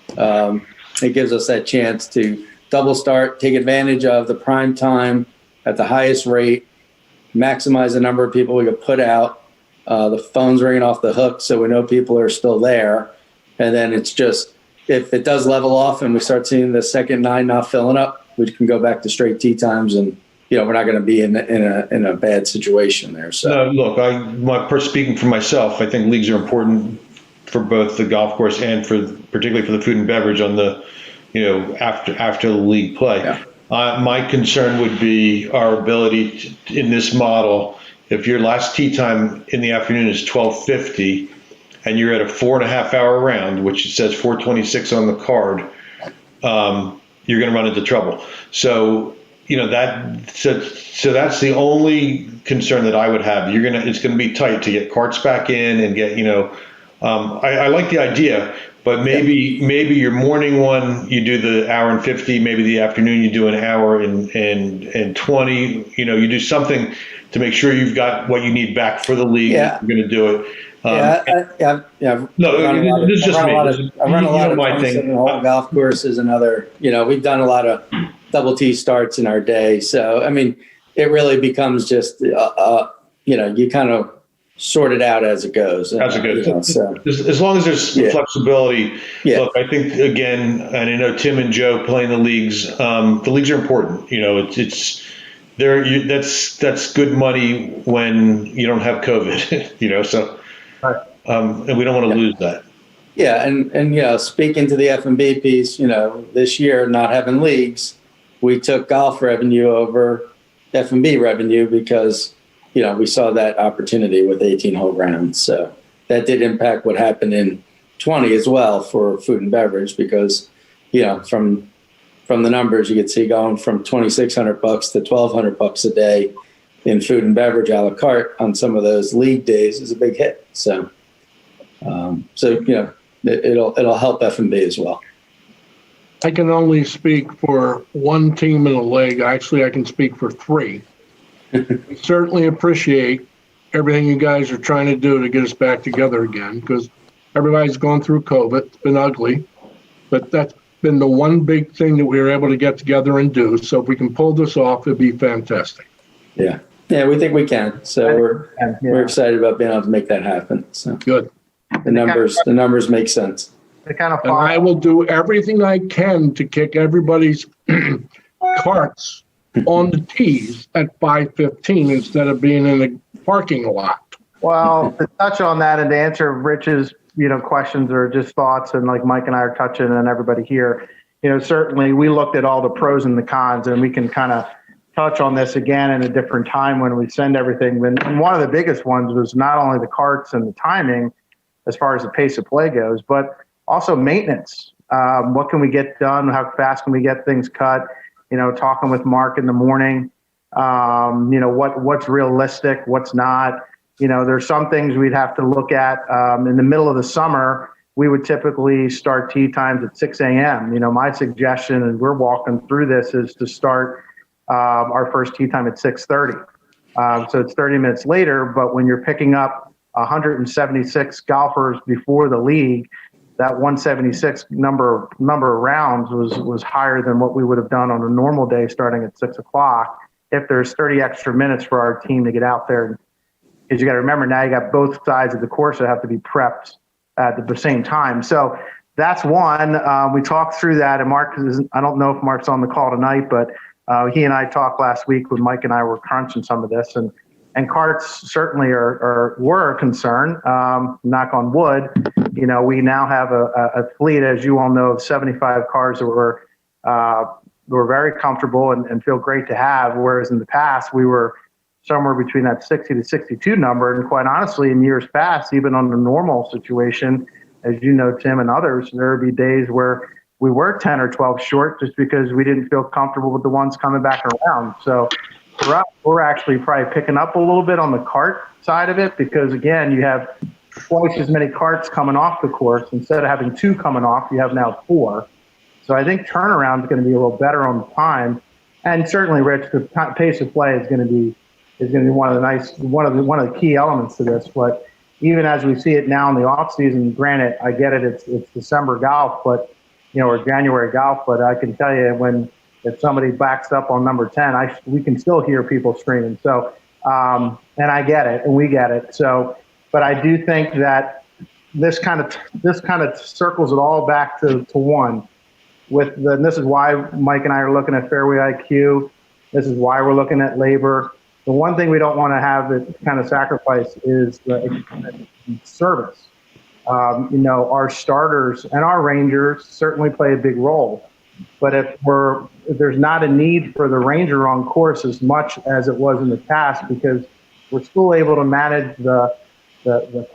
It gives us that chance to double start, take advantage of the prime time at the highest rate, maximize the number of people we could put out. The phone's ringing off the hook, so we know people are still there. And then it's just, if it does level off and we start seeing the second 9 not filling up, we can go back to straight tee times, and we're not going to be in a bad situation there. So look, speaking for myself, I think leagues are important for both the golf course and particularly for the food and beverage on the after the league play. Yeah. My concern would be our ability in this model. If your last tee time in the afternoon is 12:50. And you're at a 4.5 hour round, which it says 4:26 on the card, you're going to run into trouble. So, so that's the only concern that I would have. It's going to be tight to get carts back in and get, I like the idea, but maybe your morning one, you do the hour and 50, maybe the afternoon, you do an hour and 20, you do something to make sure you've got what you need back for the league. Yeah. You're going to do it. Yeah. No, this is just me. I run a lot of my thing. Golf courses and other, we've done a lot of double tee starts in our day. So, it really becomes just, you kind of sort it out as it goes. As it goes. As long as there's flexibility. Yeah. Look, I think, again, and I know Tim and Joe playing the leagues are important. That's good money when you don't have COVID, so. Right. And we don't want to lose that. Yeah, and speaking to the F&B piece, this year not having leagues, we took golf revenue over F&B revenue because we saw that opportunity with 18-hole rounds. So that did impact what happened in 20 as well for food and beverage because from the numbers you could see going from $2,600 to $1,200 a day in food and beverage a la carte on some of those league days is a big hit. So, it'll help F&B as well. I can only speak for one team in the league. Actually, I can speak for 3. We certainly appreciate everything you guys are trying to do to get us back together again because everybody's gone through COVID. It's been ugly, but that's been the one big thing that we were able to get together and do. So if we can pull this off, it'd be fantastic. Yeah. Yeah, we think we can. So we're excited about being able to make that happen. So Good. The numbers make sense. And I will do everything I can to kick everybody's carts on the tees at 5:15 instead of being in the parking lot. Well, to touch on that and to answer Rich's, questions or just thoughts, and like Mike and I are touching and everybody here, certainly we looked at all the pros and the cons, and we can kind of touch on this again in a different time when we send everything. And one of the biggest ones was not only the carts and the timing as far as the pace of play goes, but also maintenance. What can we get done? How fast can we get things cut? Talking with Mark in the morning, What's realistic, what's not. There's some things we'd have to look at. In the middle of the summer, we would typically start tee times at 6 a.m. My suggestion, and we're walking through this, is to start our first tee time at 6:30. So it's 30 minutes later, but when you're picking up 176 golfers before the league, that 176 number of rounds was higher than what we would have done on a normal day starting at 6 o'clock. If there's 30 extra minutes for our team to get out there, because you got to remember now you got both sides of the course that have to be prepped at the same time. So that's one. We talked through that, and Mark, I don't know if Mark's on the call tonight, but he and I talked last week when Mike and I were crunching some of this, and carts certainly were a concern. Knock on wood. We now have a fleet, as you all know, of 75 cars that we're very comfortable and feel great to have. Whereas in the past, we were somewhere between that 60 to 62 number. And quite honestly, in years past, even on the normal situation, as you know, Tim and others, there would be days where we were 10 or 12 short just because we didn't feel comfortable with the ones coming back around. So for us, we're actually probably picking up a little bit on the cart side of it because, again, you have twice as many carts coming off the course. Instead of having 2 coming off, you have now 4. So I think turnaround is going to be a little better on the time. And certainly, Rich, the pace of play is going to be one of the key elements to this. But even as we see it now in the off season, granted, I get it, it's December golf, but or January golf, but I can tell you if somebody backs up on number 10, we can still hear people screaming. So, and I get it, and we get it. So, but I do think that this kind of circles it all back to one. And this is why Mike and I are looking at Fairway IQ. This is why we're looking at labor. The one thing we don't want to have that kind of sacrifice is the service. Our starters and our rangers certainly play a big role. But if there's not a need for the ranger on course as much as it was in the past, because we're still able to manage the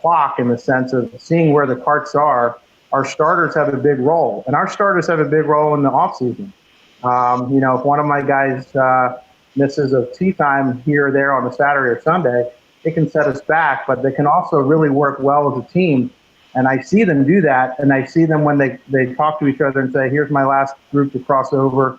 clock in the sense of seeing where the carts are, our starters have a big role. And our starters have a big role in the off season. If one of my guys misses a tee time here or there on a Saturday or Sunday, it can set us back, but they can also really work well as a team. And I see them do that, and I see them when they talk to each other and say, here's my last group to cross over.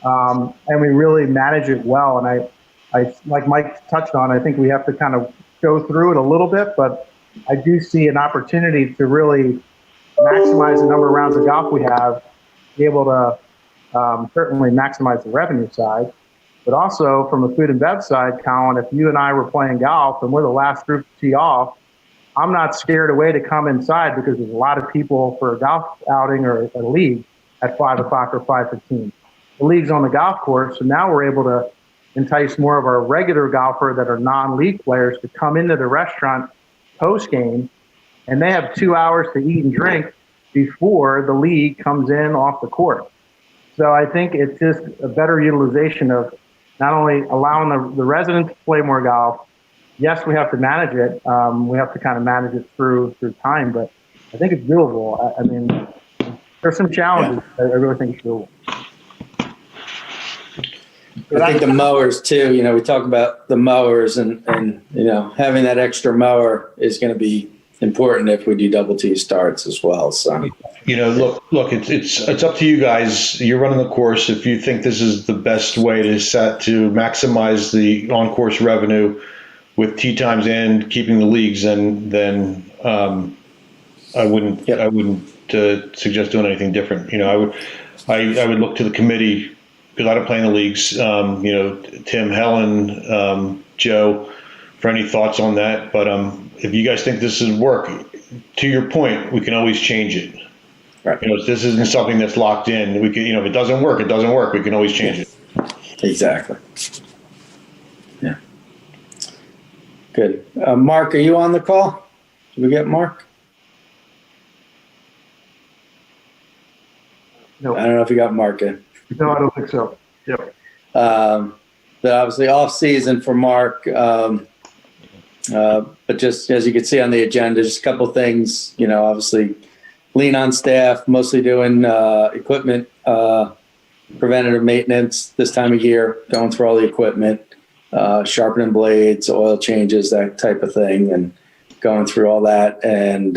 And we really manage it well. And I like Mike touched on, I think we have to kind of go through it a little bit, but I do see an opportunity to really maximize the number of rounds of golf we have, be able to certainly maximize the revenue side. But also from the food and bev side, Colin, if you and I were playing golf and we're the last group to tee off, I'm not scared away to come inside because there's a lot of people for a golf outing or a league at 5 o'clock or 5:15. The league's on the golf course, so now we're able to entice more of our regular golfer that are non-league players to come into the restaurant post-game, and they have 2 hours to eat and drink before the league comes in off the court. So I think it's just a better utilization of not only allowing the residents to play more golf. Yes, we have to manage it. We have to kind of manage it through time, but I think it's doable. I mean, there's some challenges. I really think it's doable. I think the mowers too, we talk about the mowers and having that extra mower is going to be important if we do double T starts as well. So, look, it's up to you guys. You're running the course. If you think this is the best way to maximize the on-course revenue with tee times and keeping the leagues, then I wouldn't suggest doing anything different. I would look to the committee because I don't play in the leagues. Tim, Helen, Joe, for any thoughts on that. But if you guys think this is work, to your point, we can always change it. Right. This isn't something that's locked in. We can, if it doesn't work, it doesn't work. We can always change it. Exactly. Yeah. Good. Mark, are you on the call? Did we get Mark? No. I don't know if you got Mark in. No, I don't think so. Yep. But obviously off season for Mark. But just as you can see on the agenda, just a couple things, obviously lean on staff, mostly doing equipment, preventative maintenance this time of year, going through all the equipment. sharpening blades, oil changes, that type of thing, and going through all that, and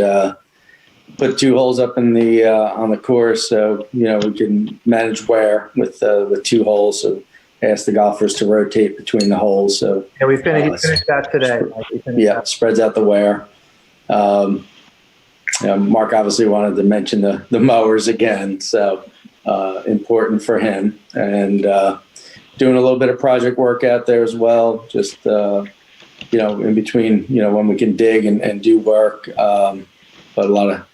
put 2 holes up in the on the course, so we can manage wear with 2 holes. So ask the golfers to rotate between the holes. So Yeah, we finished that today. Yeah, spreads out the wear. Mark obviously wanted to mention the mowers again, so important for him, and doing a little bit of project work out there as well, just in between when we can dig and do work, but a lot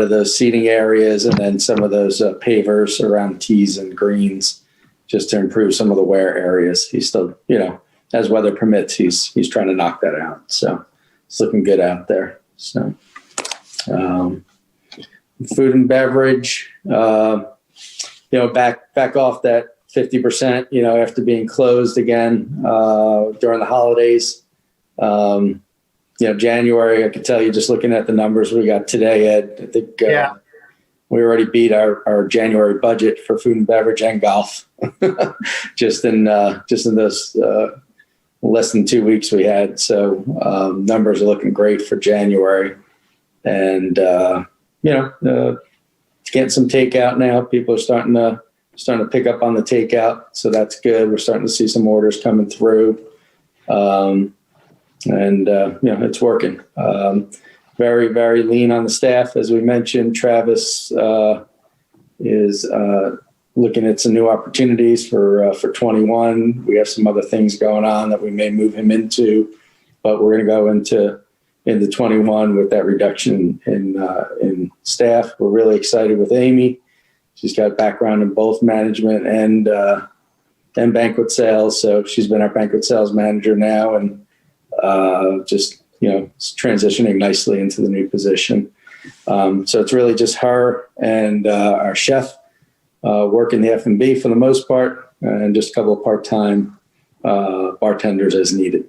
of those seating areas, and then some of those pavers around tees and greens, just to improve some of the wear areas. He's still, as weather permits, he's trying to knock that out, so it's looking good out there. So food and beverage, back off that 50%, after being closed again during the holidays. January, I could tell you just looking at the numbers we got today, Ed, I think we already beat our January budget for food and beverage and golf just in those less than 2 weeks we had. So numbers are looking great for January, and getting some takeout now. People are starting to pick up on the takeout, so that's good. We're starting to see some orders coming through, and it's working. Very, very lean on the staff, as we mentioned. Travis is looking at some new opportunities for 21. We have some other things going on that we may move him into, but we're going to go into 21 with that reduction in staff. We're really excited with Amy. She's got a background in both management and banquet sales, so she's been our banquet sales manager now, and just transitioning nicely into the new position. So it's really just her and our chef working the F&B for the most part, and just a couple of part-time bartenders as needed.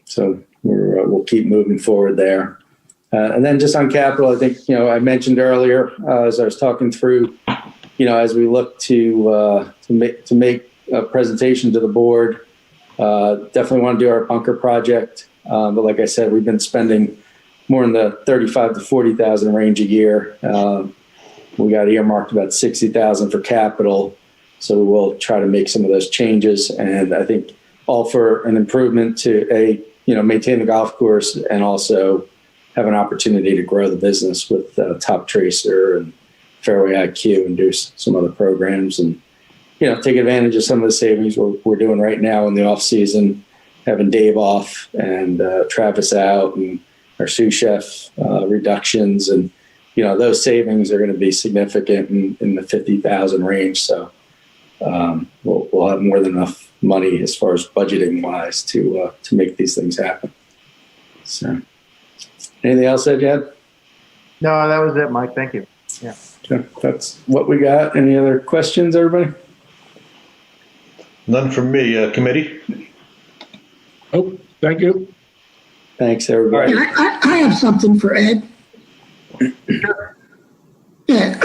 So we'll keep moving forward there. And then just on capital, I think, I mentioned earlier as I was talking through, as we look to make a presentation to the board, definitely want to do our bunker project. But like I said, we've been spending more in the 35 to 40,000 range a year. We got earmarked about 60,000 for capital. So we'll try to make some of those changes. And I think all for an improvement to maintain the golf course, and also have an opportunity to grow the business with Top Tracer and Fairway IQ, and do some other programs, and take advantage of some of the savings we're doing right now in the off season, having Dave off and Travis out, and our sous chef reductions, and those savings are going to be significant in the 50,000 range. So we'll have more than enough money as far as budgeting wise to make these things happen. So anything else, Ed? No, that was it, Mike. Thank you. Yeah. Okay, that's what we got. Any other questions, everybody? None from me. Committee? Oh, thank you. Thanks, everybody. Yeah, I have something for Ed. Yeah,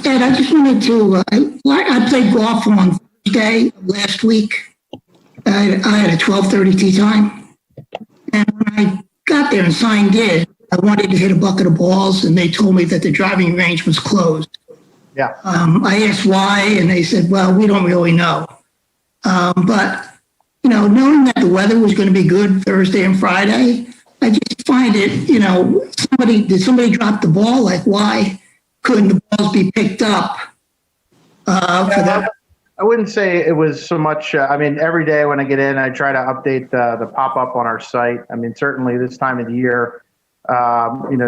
Ed, I just wanted to, I played golf on Thursday last week. I had a 12:30 tee time. And when I got there and signed in, I wanted to hit a bucket of balls, and they told me that the driving range was closed. Yeah. I asked why, and they said, well, we don't really know. But, knowing that the weather was going to be good Thursday and Friday, I just find it, did somebody drop the ball? Like, why couldn't the balls be picked up for that? I wouldn't say it was so much. Every day when I get in, I try to update the pop-up on our site. Certainly this time of the year,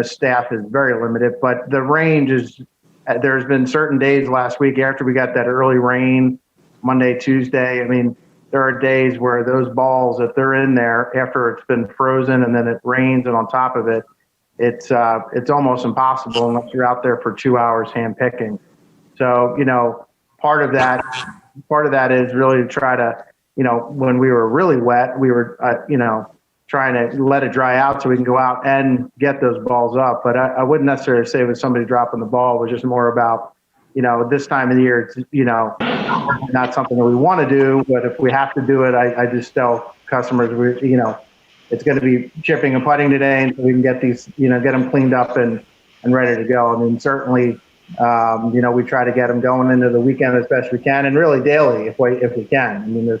staff is very limited, but the range is, there's been certain days last week after we got that early rain, Monday, Tuesday. There are days where those balls, if they're in there after it's been frozen and then it rains, and on top of it, it's almost impossible unless you're out there for 2 hours hand picking. So, part of that is really to try to, when we were really wet, we were, trying to let it dry out so we can go out and get those balls up. But I wouldn't necessarily say it was somebody dropping the ball. It was just more about, this time of the year, it's, not something that we want to do, but if we have to do it, I just tell customers, it's going to be chipping and putting today, and so we can get these, get them cleaned up and ready to go. I mean, certainly, we try to get them going into the weekend as best we can, and really daily if we can. I mean,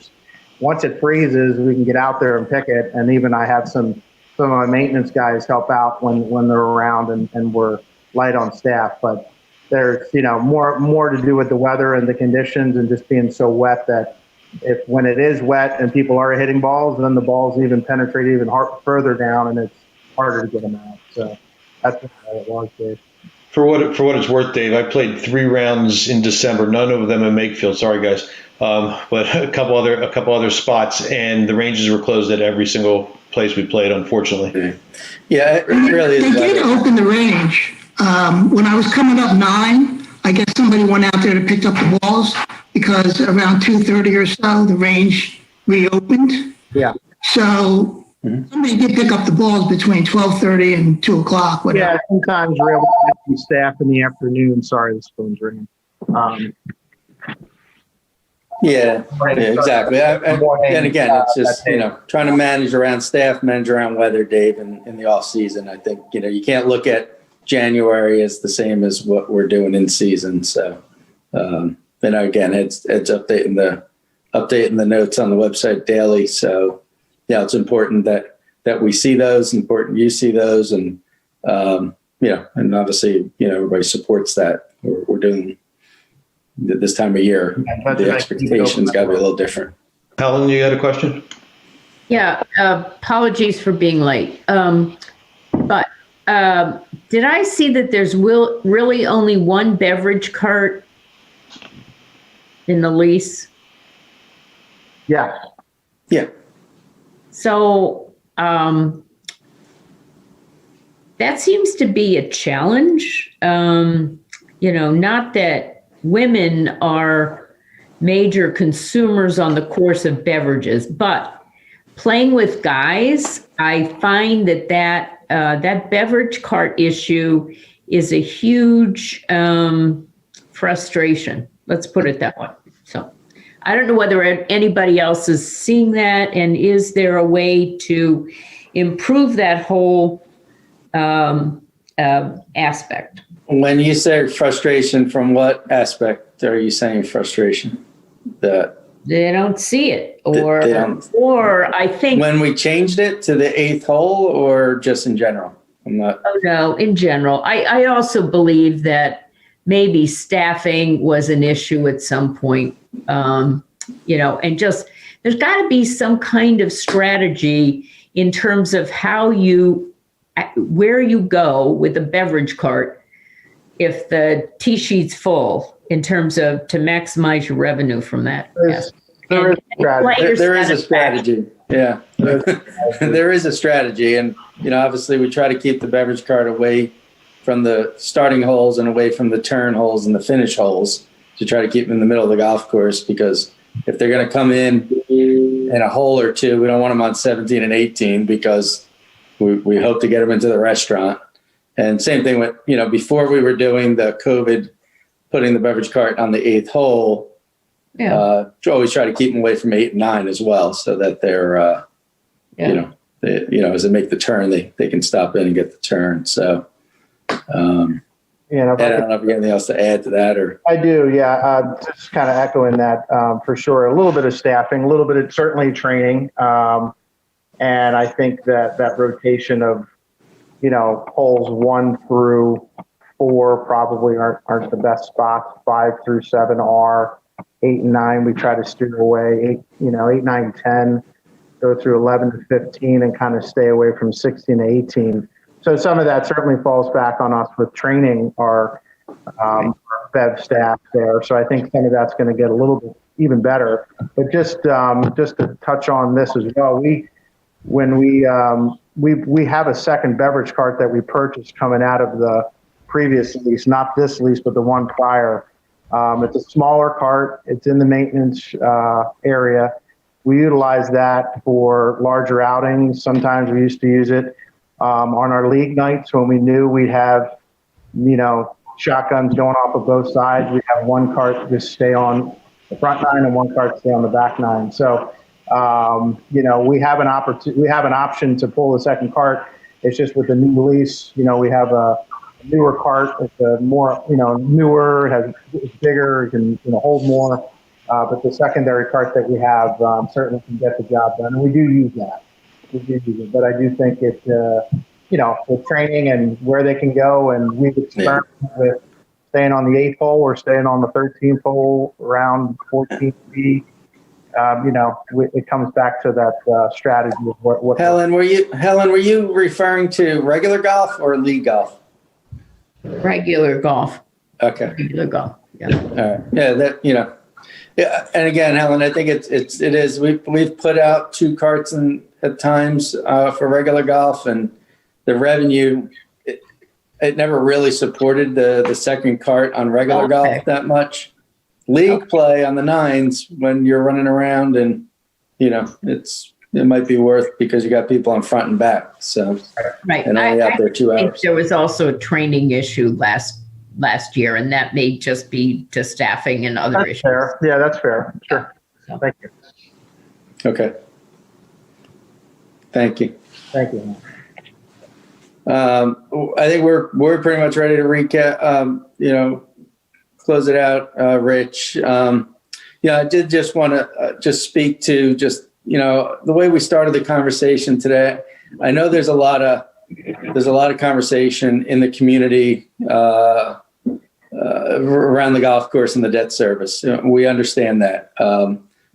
once it freezes, we can get out there and pick it. And even I have some of my maintenance guys help out when they're around, and we're light on staff. But there's, more to do with the weather and the conditions and just being so wet that when it is wet and people are hitting balls, then the balls even penetrate even further down, and it's harder to get them out. So that's what it was, Dave. For what it's worth, Dave, I played 3 rounds in December, none of them in Makefield. Sorry, guys, but a couple other spots, and the ranges were closed at every single place we played, unfortunately. Yeah, it really is. They did open the range. When I was coming up 9, I guess somebody went out there to pick up the balls because around 2:30 or so, the range reopened. Yeah. So somebody did pick up the balls between 12:30 and 2 o'clock. Whatever. Yeah, sometimes we're able to get some staff in the afternoon. Sorry, this phone's ringing. Yeah, exactly. And again, it's just, trying to manage around staff, manage around weather, Dave, in the off season. I think, you can't look at January as the same as what we're doing in season. So, again, it's updating the notes on the website daily. So yeah, it's important that we see those, important you see those, and, and obviously, everybody supports that. We're doing this time of year. The expectations got to be a little different. Helen, you got a question? Yeah, apologies for being late. But did I see that there's really only one beverage cart in the lease? Yeah. Yeah. So that seems to be a challenge. Not that women are major consumers on the course of beverages, but playing with guys, I find that beverage cart issue is a huge frustration. Let's put it that way. So I don't know whether anybody else is seeing that, and is there a way to improve that whole aspect? When you say frustration, from what aspect are you saying frustration? That they don't see it, or they don't. Or I think when we changed it to the 8th hole, or just in general? I'm not. Oh no, in general. I also believe that maybe staffing was an issue at some point. And just there's got to be some kind of strategy in terms of where you go with a beverage cart if the tee sheet's full, in terms of to maximize your revenue from that. There is a strategy. Yeah, there is a strategy. And, obviously we try to keep the beverage cart away from the starting holes and away from the turn holes and the finish holes, to try to keep them in the middle of the golf course, because if they're going to come in a hole or two, we don't want them on 17 and 18, because we hope to get them into the restaurant. And same thing with, before we were doing the COVID, putting the beverage cart on the 8th hole, always try to keep them away from 8 and 9 as well, so that they're, as they make the turn, they can stop in and get the turn. So, I don't know if you have anything else to add to that, or. I do, yeah. Just kind of echoing that for sure. A little bit of staffing, a little bit of certainly training, and I think that rotation of, holes 1 through 4 probably aren't the best spots. 5 through 7 are. 8 and 9 we try to steer away. 8, 9, 10 go through 11 to 15 and kind of stay away from 16 to 18. So some of that certainly falls back on us with training our Bev staff there. So I think some of that's going to get a little bit even better. But just to touch on this as well, we have a second beverage cart that we purchased coming out of the previous lease, not this lease, but the one prior. It's a smaller cart. It's in the maintenance area. We utilize that for larger outings. Sometimes we used to use it on our league nights when we knew we'd have, shotguns going off of both sides. We have one cart just stay on the front nine and one cart stay on the back nine. So, we have an option to pull the second cart. It's just with the new lease, we have a newer cart. It's a more, newer, it's bigger, it can, hold more. But the secondary cart that we have certainly can get the job done. And we do use that. But I do think it, with training and where they can go, and we've experimented with staying on the 8th hole or staying on the 13th hole around 14 feet. It comes back to that strategy of what. Helen, were you referring to regular golf or league golf? Regular golf. Okay. Regular golf. Yeah. All right. Yeah. Yeah. And again, Helen, I think it is. We've put out 2 carts at times for regular golf, and the revenue. It never really supported the second cart on regular golf that much. League play on the 9s when you're running around, and it might be worth because you got people on front and back. So right, and only out there 2 hours. I think there was also a training issue last year, and that may just be to staffing and other issues. Fair. Yeah, that's fair. Sure. So. Thank you. Okay. Thank you. Thank you. I think we're pretty much ready to recap. Close it out, Rich. I did just want to just speak to the way we started the conversation today. I know there's a lot of conversation in the community around the golf course and the debt service. We understand that.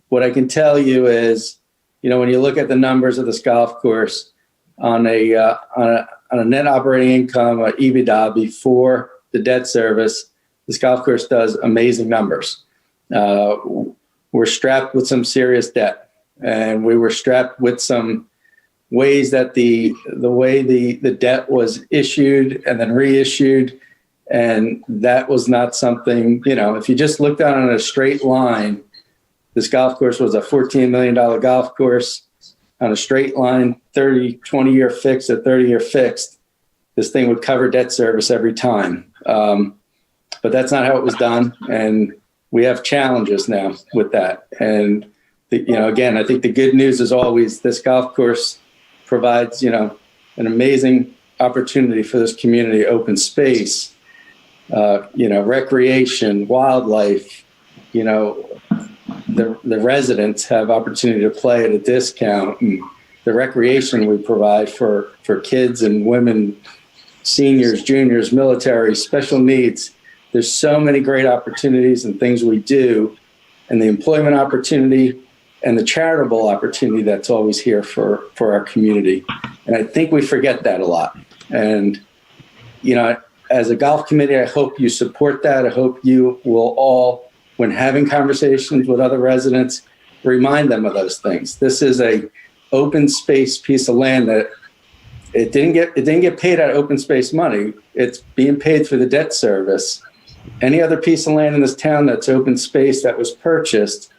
What I can tell you is, when you look at the numbers of this golf course on a net operating income, EBITDA before the debt service, this golf course does amazing numbers. We're strapped with some serious debt, and we were strapped with some ways that the way the debt was issued and then reissued, and that was not something, if you just looked down on a straight line, this golf course was a $14 million golf course on a straight line, 20-year fixed or 30-year fixed. This thing would cover debt service every time. But that's not how it was done. And we have challenges now with that. And, again, I think the good news is always this golf course provides, an amazing opportunity for this community, open space, recreation, wildlife, the residents have opportunity to play at a discount, and the recreation we provide for kids and women, seniors, juniors, military, special needs. There's so many great opportunities and things we do, and the employment opportunity and the charitable opportunity that's always here for our community. And I think we forget that a lot. And, as a golf committee, I hope you support that. I hope you will all, when having conversations with other residents, remind them of those things. This is a open space piece of land that it didn't get paid out of open space money. It's being paid for the debt service. Any other piece of land in this town that's open space that was purchased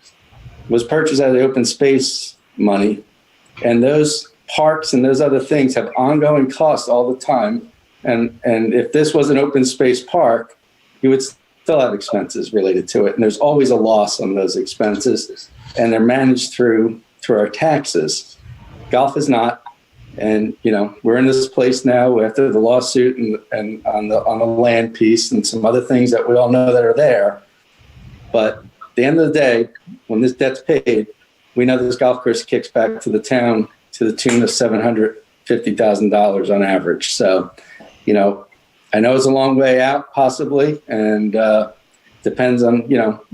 out of the open space money. And those parks and those other things have ongoing costs all the time. And if this was an open space park, you would still have expenses related to it. And there's always a loss on those expenses, and they're managed through our taxes. Golf is not. And, we're in this place now after the lawsuit and on the land piece and some other things that we all know that are there. But at the end of the day, when this debt's paid, we know this golf course kicks back to the town to the tune of $750,000 on average. So, I know it's a long way out possibly, and depends on,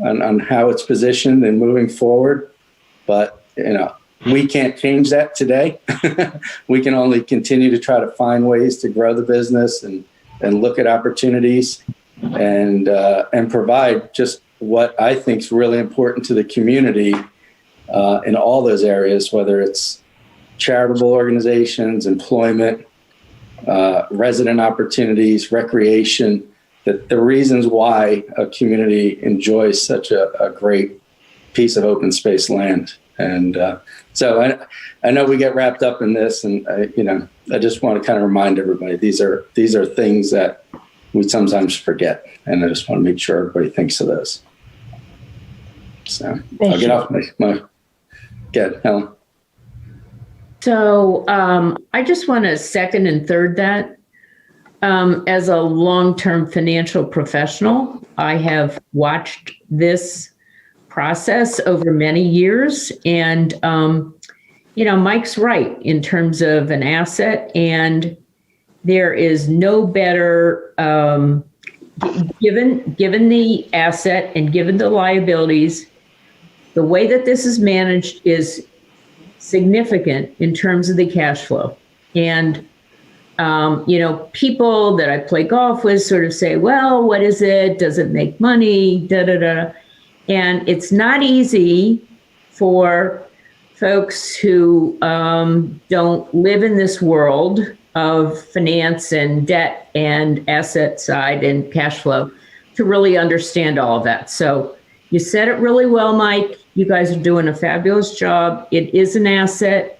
on how it's positioned and moving forward. But, we can't change that today. We can only continue to try to find ways to grow the business and look at opportunities and provide just what I think is really important to the community in all those areas, whether it's charitable organizations, employment, resident opportunities, recreation, the reasons why a community enjoys such a great piece of open space land. And so I know we get wrapped up in this, and I just want to kind of remind everybody these are things that we sometimes forget. And I just want to make sure everybody thinks of this. So I'll get off my get Helen. So I just want to second and third that. As a long-term financial professional, I have watched this process over many years. And, Mike's right in terms of an asset. And there is no better, given the asset and given the liabilities, the way that this is managed is significant in terms of the cash flow. And people that I play golf with sort of say, well, what is it? Does it make money? Da, da, da. And it's not easy for folks who don't live in this world of finance and debt and asset side and cash flow to really understand all of that. So you said it really well, Mike. You guys are doing a fabulous job. It is an asset.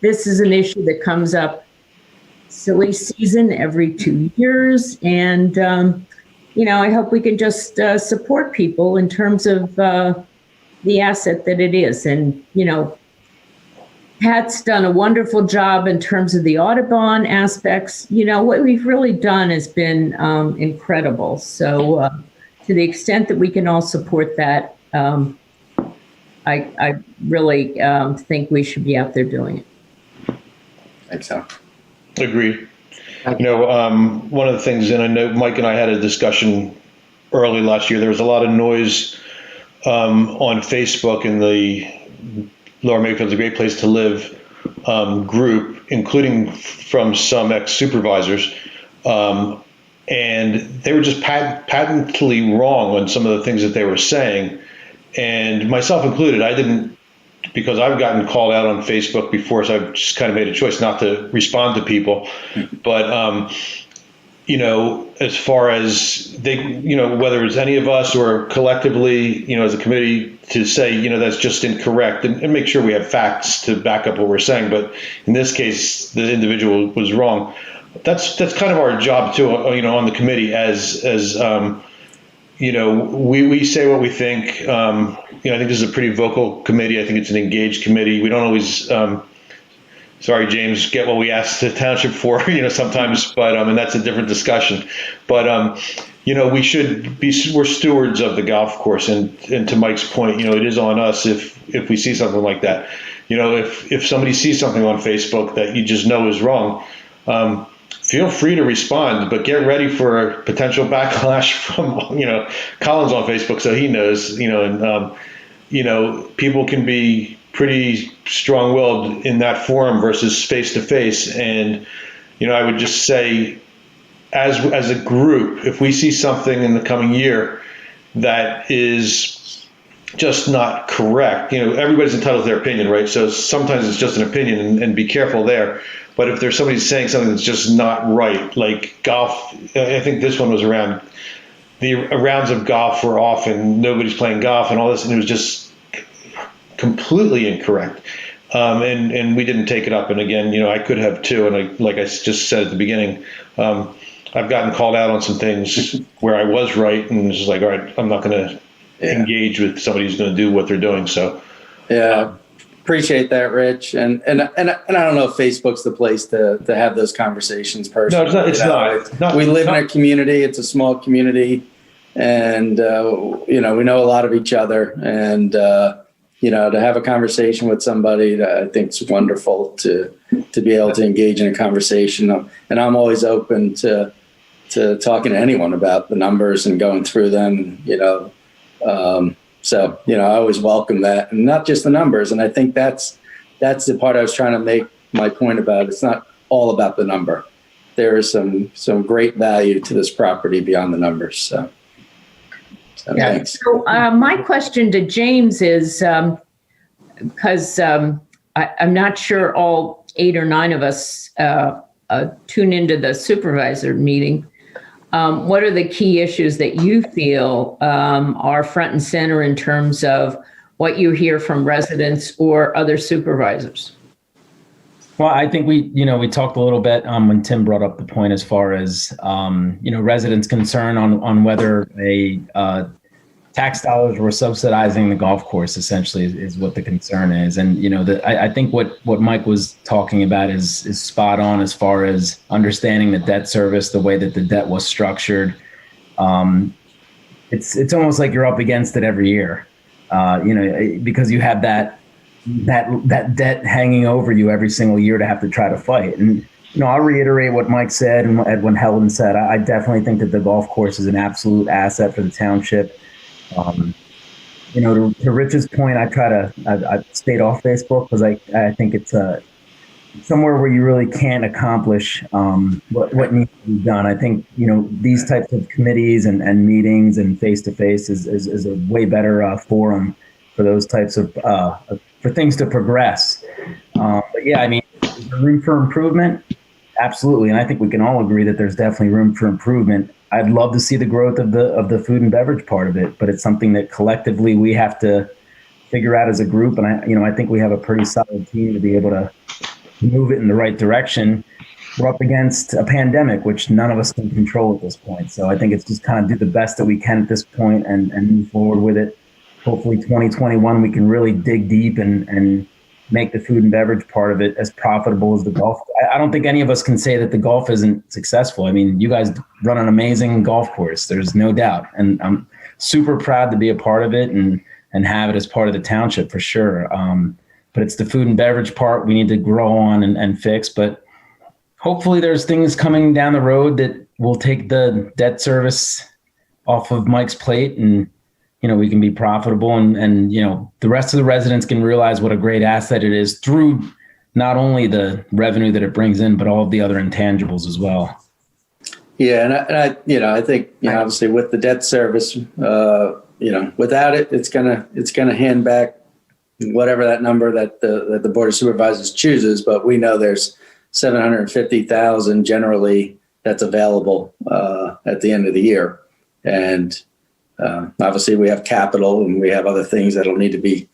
This is an issue that comes up silly season every 2 years. And, I hope we can just support people in terms of the asset that it is. And, Pat's done a wonderful job in terms of the Audubon aspects. What we've really done has been incredible. So to the extent that we can all support that, I really think we should be out there doing it. Thanks, Helen. Agreed. One of the things, and I know Mike and I had a discussion early last year, there was a lot of noise on Facebook in the Lower Mayfield's a Great Place to Live group, including from some ex-supervisors. And they were just patently wrong on some of the things that they were saying. And myself included, I didn't, because I've gotten called out on Facebook before, so I've just kind of made a choice not to respond to people. But, as far as they, whether it's any of us or collectively, as a committee to say, that's just incorrect and make sure we have facts to back up what we're saying. But in this case, the individual was wrong. That's kind of our job too, on the committee as we say what we think. I think this is a pretty vocal committee. I think it's an engaged committee. We don't always, sorry, James, get what we ask the township for, sometimes, but, and that's a different discussion. But, we're stewards of the golf course. And to Mike's point, it is on us if we see something like that. If somebody sees something on Facebook that you just know is wrong, feel free to respond, but get ready for a potential backlash from, Collins on Facebook, so he knows, people can be pretty strong-willed in that forum versus face-to-face. And, I would just say, as a group, if we see something in the coming year that is just not correct, everybody's entitled to their opinion, right? So sometimes it's just an opinion, and be careful there. But if there's somebody saying something that's just not right, like golf, I think this one was around the rounds of golf were off and nobody's playing golf and all this, and it was just completely incorrect. And we didn't take it up. And again, I could have too. And like I just said at the beginning, I've gotten called out on some things where I was right, and it's just like, all right, I'm not going to engage with somebody who's going to do what they're doing. So, yeah. Appreciate that, Rich. And I don't know if Facebook's the place to have those conversations personally. No, it's not. We live in a community. It's a small community, and we know a lot of each other. And to have a conversation with somebody, I think it's wonderful to be able to engage in a conversation. And I'm always open to talking to anyone about the numbers and going through them. So, I always welcome that, and not just the numbers. And I think that's the part I was trying to make my point about. It's not all about the number. There is some great value to this property beyond the numbers. So thanks. So my question to James is, because I'm not sure all 8 or 9 of us tune into the supervisor meeting. What are the key issues that you feel are front and center in terms of what you hear from residents or other supervisors? Well, I think we talked a little bit when Tim brought up the point as far as, residents' concern on whether a tax dollars were subsidizing the golf course, essentially is what the concern is. And, I think what Mike was talking about is spot on as far as understanding the debt service, the way that the debt was structured. It's almost like you're up against it every year, because you have that debt hanging over you every single year to have to try to fight. And, I'll reiterate what Mike said and what Helen said. I definitely think that the golf course is an absolute asset for the township. To Rich's point, I stayed off Facebook because I think it's somewhere where you really can't accomplish what needs to be done. I think, these types of committees and meetings and face-to-face is a way better forum for those types of for things to progress. But yeah, is there room for improvement? Absolutely. And I think we can all agree that there's definitely room for improvement. I'd love to see the growth of the food and beverage part of it, but it's something that collectively we have to figure out as a group. And I think we have a pretty solid team to be able to move it in the right direction. We're up against a pandemic, which none of us can control at this point. So I think it's just kind of do the best that we can at this point and move forward with it. Hopefully 2021, we can really dig deep and make the food and beverage part of it as profitable as the golf. I don't think any of us can say that the golf isn't successful. You guys run an amazing golf course. There's no doubt. And I'm super proud to be a part of it and have it as part of the township for sure. But it's the food and beverage part we need to grow on and fix. But hopefully there's things coming down the road that will take the debt service off of Mike's plate and, we can be profitable and the rest of the residents can realize what a great asset it is through not only the revenue that it brings in, but all of the other intangibles as well. Yeah. And I think, obviously with the debt service, without it, it's going to hand back whatever that number that the Board of Supervisors chooses. But we know there's $750,000 generally that's available at the end of the year. And obviously we have capital and we have other things that'll need to be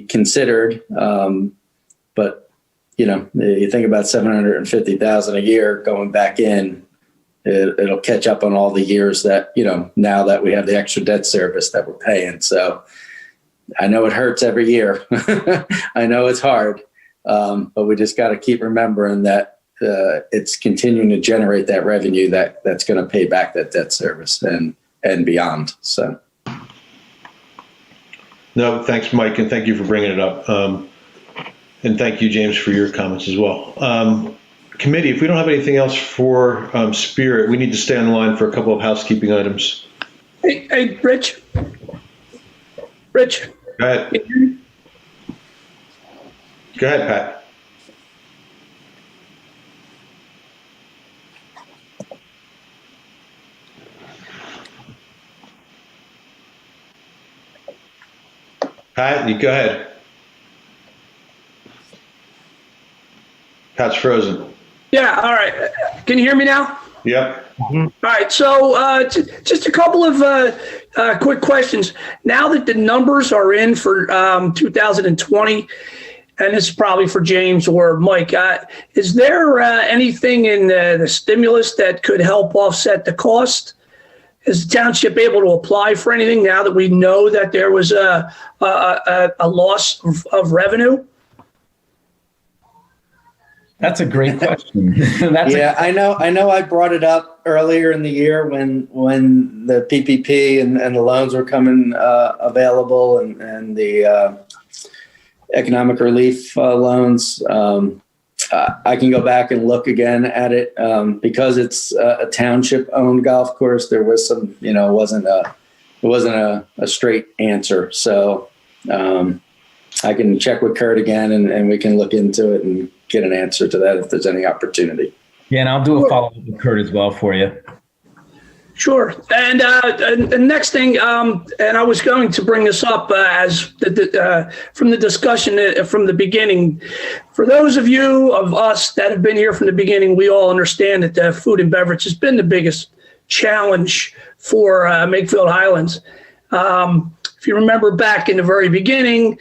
considered. But you think about $750,000 a year going back in, it'll catch up on all the years that, now that we have the extra debt service that we're paying. So I know it hurts every year. I know it's hard. But we just got to keep remembering that it's continuing to generate that revenue that's going to pay back that debt service and beyond. So. No, thanks, Mike, and thank you for bringing it up. And thank you, James, for your comments as well. Committee, if we don't have anything else for Spirit, we need to stay on the line for a couple of housekeeping items. Hey, Rich. Rich. Go ahead. Go ahead, Pat. Pat, you go ahead. Pat's frozen. Yeah, all right. Can you hear me now? Yep. All right, so just a couple of quick questions. Now that the numbers are in for 2020, and this is probably for James or Mike, is there anything in the stimulus that could help offset the cost? Is the township able to apply for anything now that we know that there was a loss of revenue? That's a great question. I know. I brought it up earlier in the year when the PPP and the loans were coming available and the economic relief loans. I can go back and look again at it because it's a township-owned golf course. There was some, it wasn't a straight answer. So I can check with Kurt again and we can look into it and get an answer to that if there's any opportunity. Yeah, and I'll do a follow-up with Kurt as well for you. Sure. And the next thing, and I was going to bring this up as from the discussion from the beginning. For those of you of us that have been here from the beginning, we all understand that the food and beverage has been the biggest challenge for Makefield Highlands. if you remember back in the very beginning,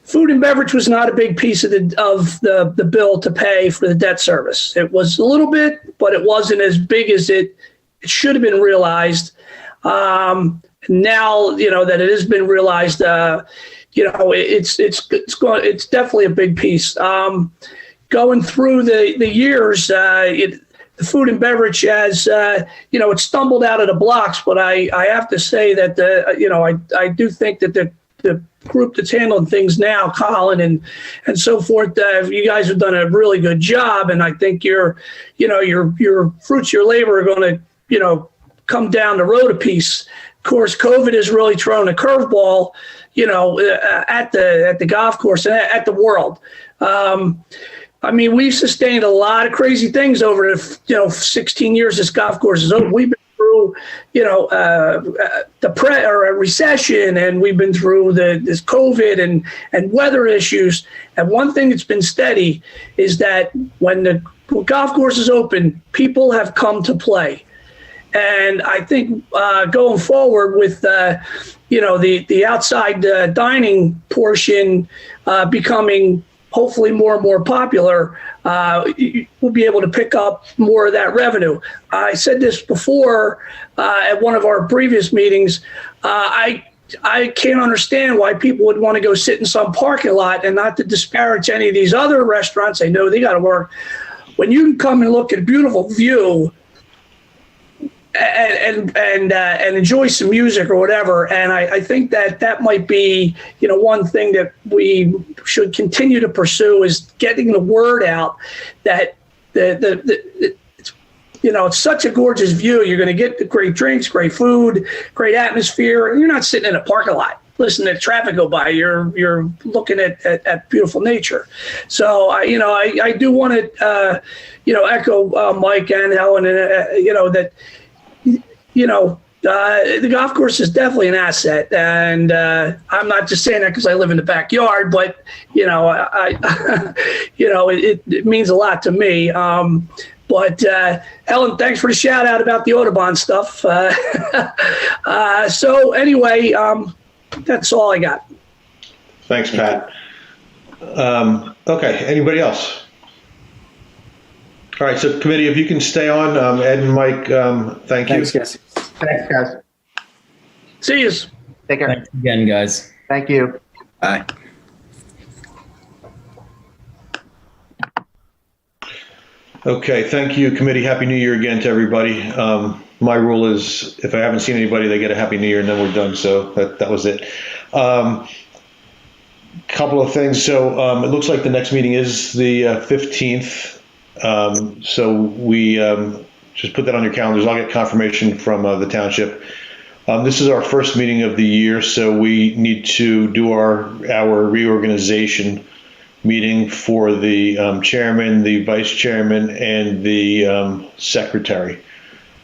food and beverage was not a big piece of the bill to pay for the debt service. It was a little bit, but it wasn't as big as it should have been realized. Now, that it has been realized, it's definitely a big piece. Going through the years, the food and beverage has, it stumbled out of the blocks, but I have to say that, I do think that the group that's handling things now, Colin and so forth, you guys have done a really good job. And I think your fruits of your labor are going to, come down the road a piece. Of course, COVID has really thrown a curveball, at the golf course and at the world. We've sustained a lot of crazy things over the 16 years this golf course is open. We've been through, a recession, and we've been through this COVID and weather issues. And one thing that's been steady is that when the golf course is open, people have come to play. And I think going forward with the outside dining portion becoming hopefully more and more popular, we'll be able to pick up more of that revenue. I said this before at one of our previous meetings. I can't understand why people would want to go sit in some parking lot, and not to disparage any of these other restaurants. I know they got to work. When you can come and look at a beautiful view and enjoy some music or whatever. And I think that might be, one thing that we should continue to pursue is getting the word out that it's such a gorgeous view. You're going to get the great drinks, great food, great atmosphere. And you're not sitting in a parking lot listening to traffic go by. You're looking at beautiful nature. So I do want to echo Mike and Helen, that the golf course is definitely an asset, and I'm not just saying that because I live in the backyard, but it means a lot to me. But Helen, thanks for the shout out about the Audubon stuff. So anyway, that's all I got. Thanks, Pat. Okay, anybody else? All right, so committee, if you can stay on, Ed and Mike, thank you. Thanks, guys. Thanks, guys. See you. Take care. Thanks again, guys. Thank you. Bye. Okay, thank you, committee. Happy New Year again to everybody. My rule is if I haven't seen anybody, they get a Happy New Year and then we're done. So that was it. Couple of things. So it looks like the next meeting is the 15th. So we just put that on your calendars. I'll get confirmation from the township. This is our first meeting of the year, so we need to do our reorganization meeting for the chairman, the vice chairman, and the secretary.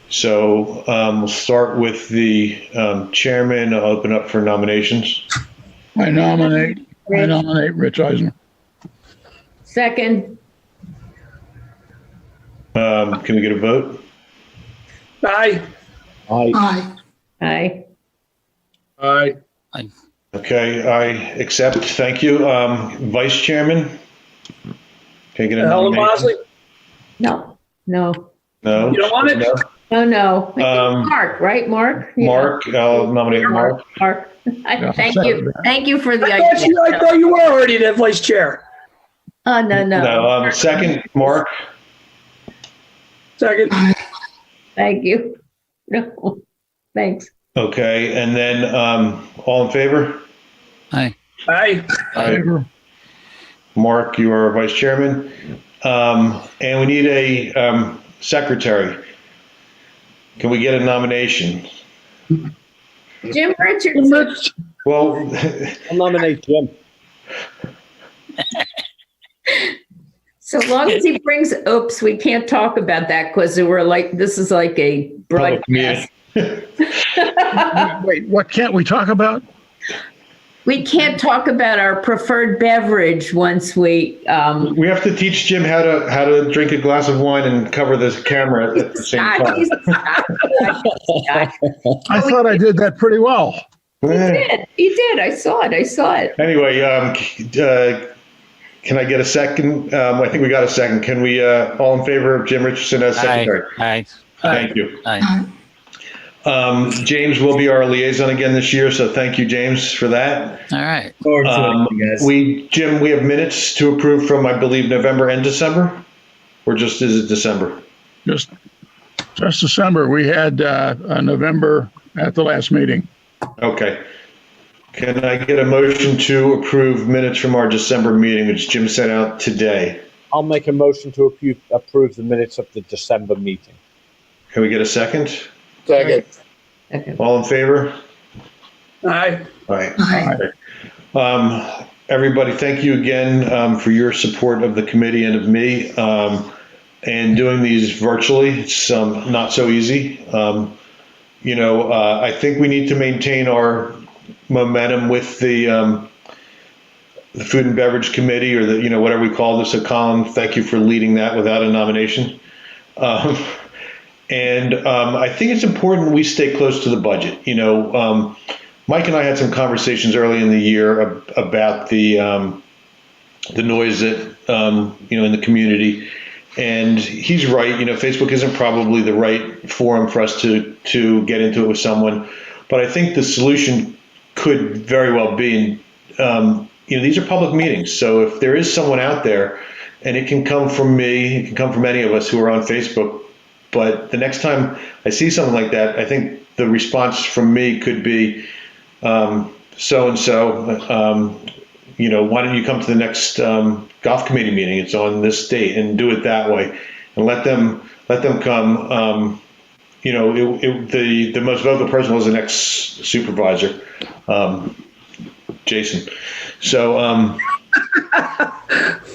So we'll start with the chairman. I'll open up for nominations. I nominate Rich Eisner. Second. Can we get a vote? Bye. Aye. Aye. Aye. Okay, I accept. Thank you. Vice chairman? Can I get a Helen nomination? Bosley. No. No. You don't want it? No. Mark, right? Mark? Yeah. Mark, I'll nominate Mark. Mark. Thank you. Thank you for the I idea. thought you were already the vice chair. Oh, no. No, second, Mark. Second. Thank you. No, thanks. Okay, and then all in favor? Aye. Favor. Mark, you are vice chairman. And we need a secretary. Can we get a nomination? Jim Richardson. Well, I'll nominate Jim. So long as he brings, oops, we can't talk about that because this is like a broadcast. Wait, what can't we talk about? We can't talk about our preferred beverage once we. we have to teach Jim how to drink a glass of wine and cover this camera at the same time. I thought I did that pretty well. He did. I saw it. Anyway, can I get a second? I think we got a second. Can we, all in favor of Jim Richardson as secretary? Aye. Thank you. Aye. James will be our liaison again this year, so thank you, James, for that. All right. Forward to it, guys. Jim, we have minutes to approve from, I believe, November and December? Or just, is it December? Just December. We had November at the last meeting. Okay. Can I get a motion to approve minutes from our December meeting, which Jim sent out today? I'll make a motion to approve the minutes of the December meeting. Can we get a second? Second. Okay. All in favor? Aye. Aye. Everybody, thank you again for your support of the committee and of me. And doing these virtually, it's not so easy. I think we need to maintain our momentum with the food and beverage committee, or the whatever we call this. So Colin, thank you for leading that without a nomination. And I think it's important we stay close to the budget. Mike and I had some conversations early in the year about the noise that in the community, and he's right. Facebook isn't probably the right forum for us to get into it with someone, but I think the solution could very well be, these are public meetings. So if there is someone out there, and it can come from me, it can come from any of us who are on Facebook, but the next time I see something like that, I think the response from me could be, so-and-so, why don't you come to the next golf committee meeting? It's on this date, and do it that way, and let them come. The most vocal person was the next supervisor, Jason. So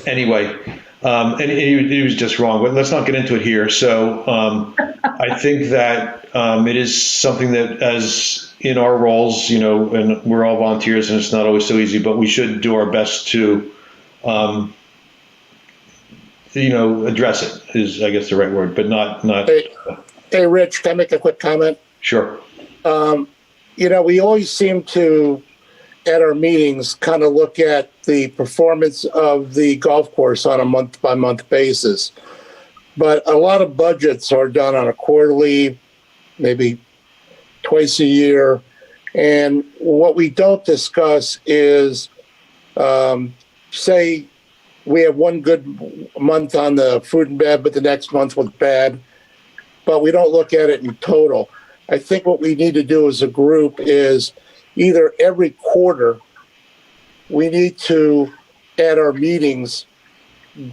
anyway, and he was just wrong, but let's not get into it here. So I think that it is something that, as in our roles, and we're all volunteers, and it's not always so easy, but we should do our best to, address it, is I guess the right word, but not. Hey, Rich, can I make a quick comment? Sure. We always seem to, at our meetings, kind of look at the performance of the golf course on a month-by-month basis. But a lot of budgets are done on a quarterly, maybe twice a year. And what we don't discuss is, say, we have one good month on the food and bev, but the next month was bad. But we don't look at it in total. I think what we need to do as a group is either every quarter, we need to, at our meetings,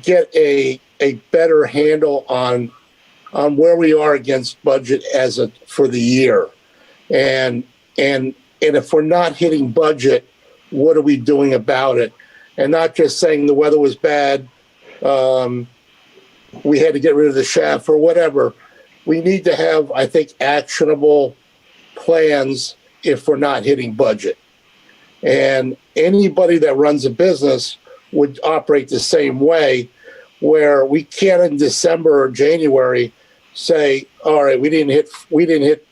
get a better handle on where we are against budget for the year. And if we're not hitting budget, what are we doing about it? And not just saying the weather was bad, we had to get rid of the shaft or whatever. We need to have, I think, actionable plans if we're not hitting budget. And anybody that runs a business would operate the same way, where we can't in December or January say, all right, we didn't hit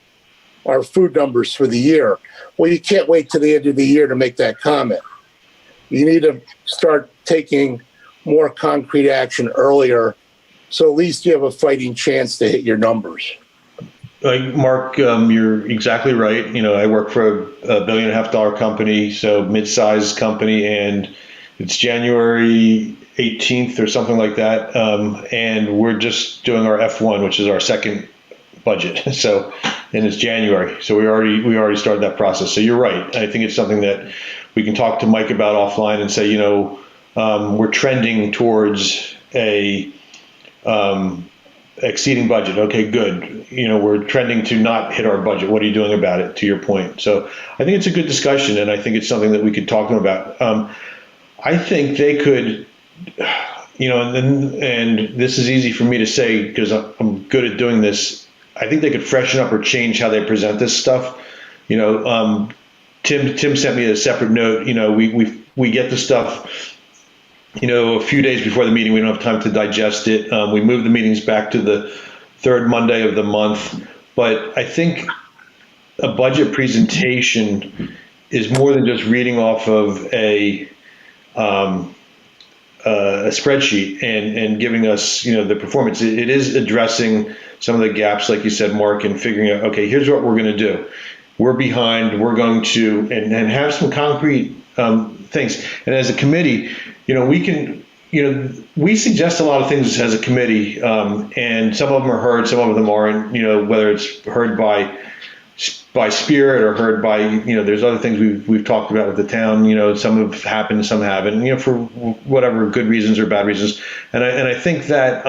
our food numbers for the year. Well, you can't wait till the end of the year to make that comment. You need to start taking more concrete action earlier, so at least you have a fighting chance to hit your numbers. Mark, you're exactly right. I work for a $1.5 billion company, so mid-sized company, and it's January 18th or something like that, and we're just doing our F1, which is our second budget. So, and it's January, so we already started that process. So you're right. I think it's something that we can talk to Mike about offline and say, we're trending towards a exceeding budget. Okay, good. We're trending to not hit our budget. What are you doing about it, to your point? So I think it's a good discussion, and I think it's something that we could talk to them about. I think they could, and this is easy for me to say because I'm good at doing this. I think they could freshen up or change how they present this stuff. Tim sent me a separate note. We get the stuff, a few days before the meeting. We don't have time to digest it. We move the meetings back to the third Monday of the month. But I think a budget presentation is more than just reading off of a spreadsheet and giving us, the performance. It is addressing some of the gaps, like you said, Mark, and figuring out, okay, here's what we're going to do. We're behind. We're going to and have some concrete things. And as a committee, we can, we suggest a lot of things as a committee, and some of them are heard, some of them aren't. Whether it's heard by spirit or heard by, there's other things we've talked about with the town. Some have happened, some haven't. For whatever good reasons or bad reasons. And I think that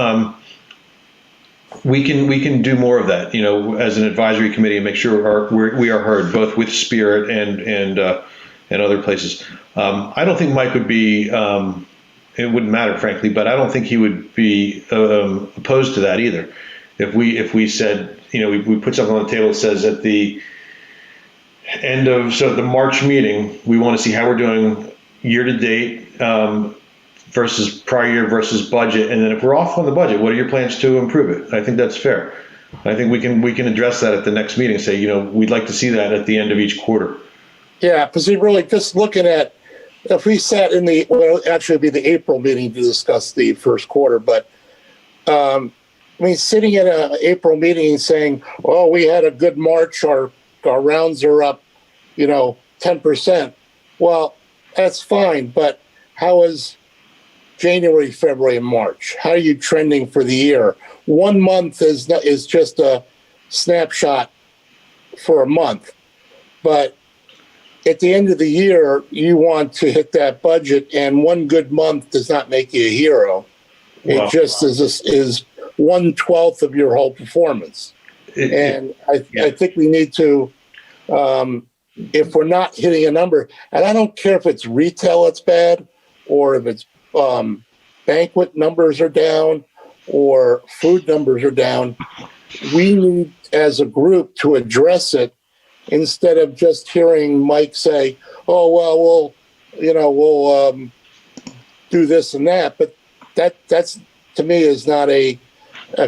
we can do more of that. As an advisory committee, and make sure we are heard both with spirit and other places. I don't think Mike would be. It wouldn't matter, frankly, but I don't think he would be opposed to that either. If we said, we put something on the table that says at the end of the March meeting, we want to see how we're doing year to date versus prior year versus budget, and then if we're off on the budget, what are your plans to improve it? I think that's fair. I think we can address that at the next meeting. Say, we'd like to see that at the end of each quarter. Yeah, because he really just looking at, if we sat in actually it'd be the April meeting to discuss the first quarter, but sitting at an April meeting and saying, "Oh, we had a good March. Our rounds are up, 10%." Well, that's fine, but how is January, February, and March? How are you trending for the year? 1 month is just a snapshot for a month, but at the end of the year, you want to hit that budget, and one good month does not make you a hero. It just is 1/12 of your whole performance. I think we need to, if we're not hitting a number, and I don't care if it's retail that's bad, or if it's banquet numbers are down, or food numbers are down, we need as a group to address it, instead of just hearing Mike say, "Oh, well, we'll do this and that." But that's to me is not a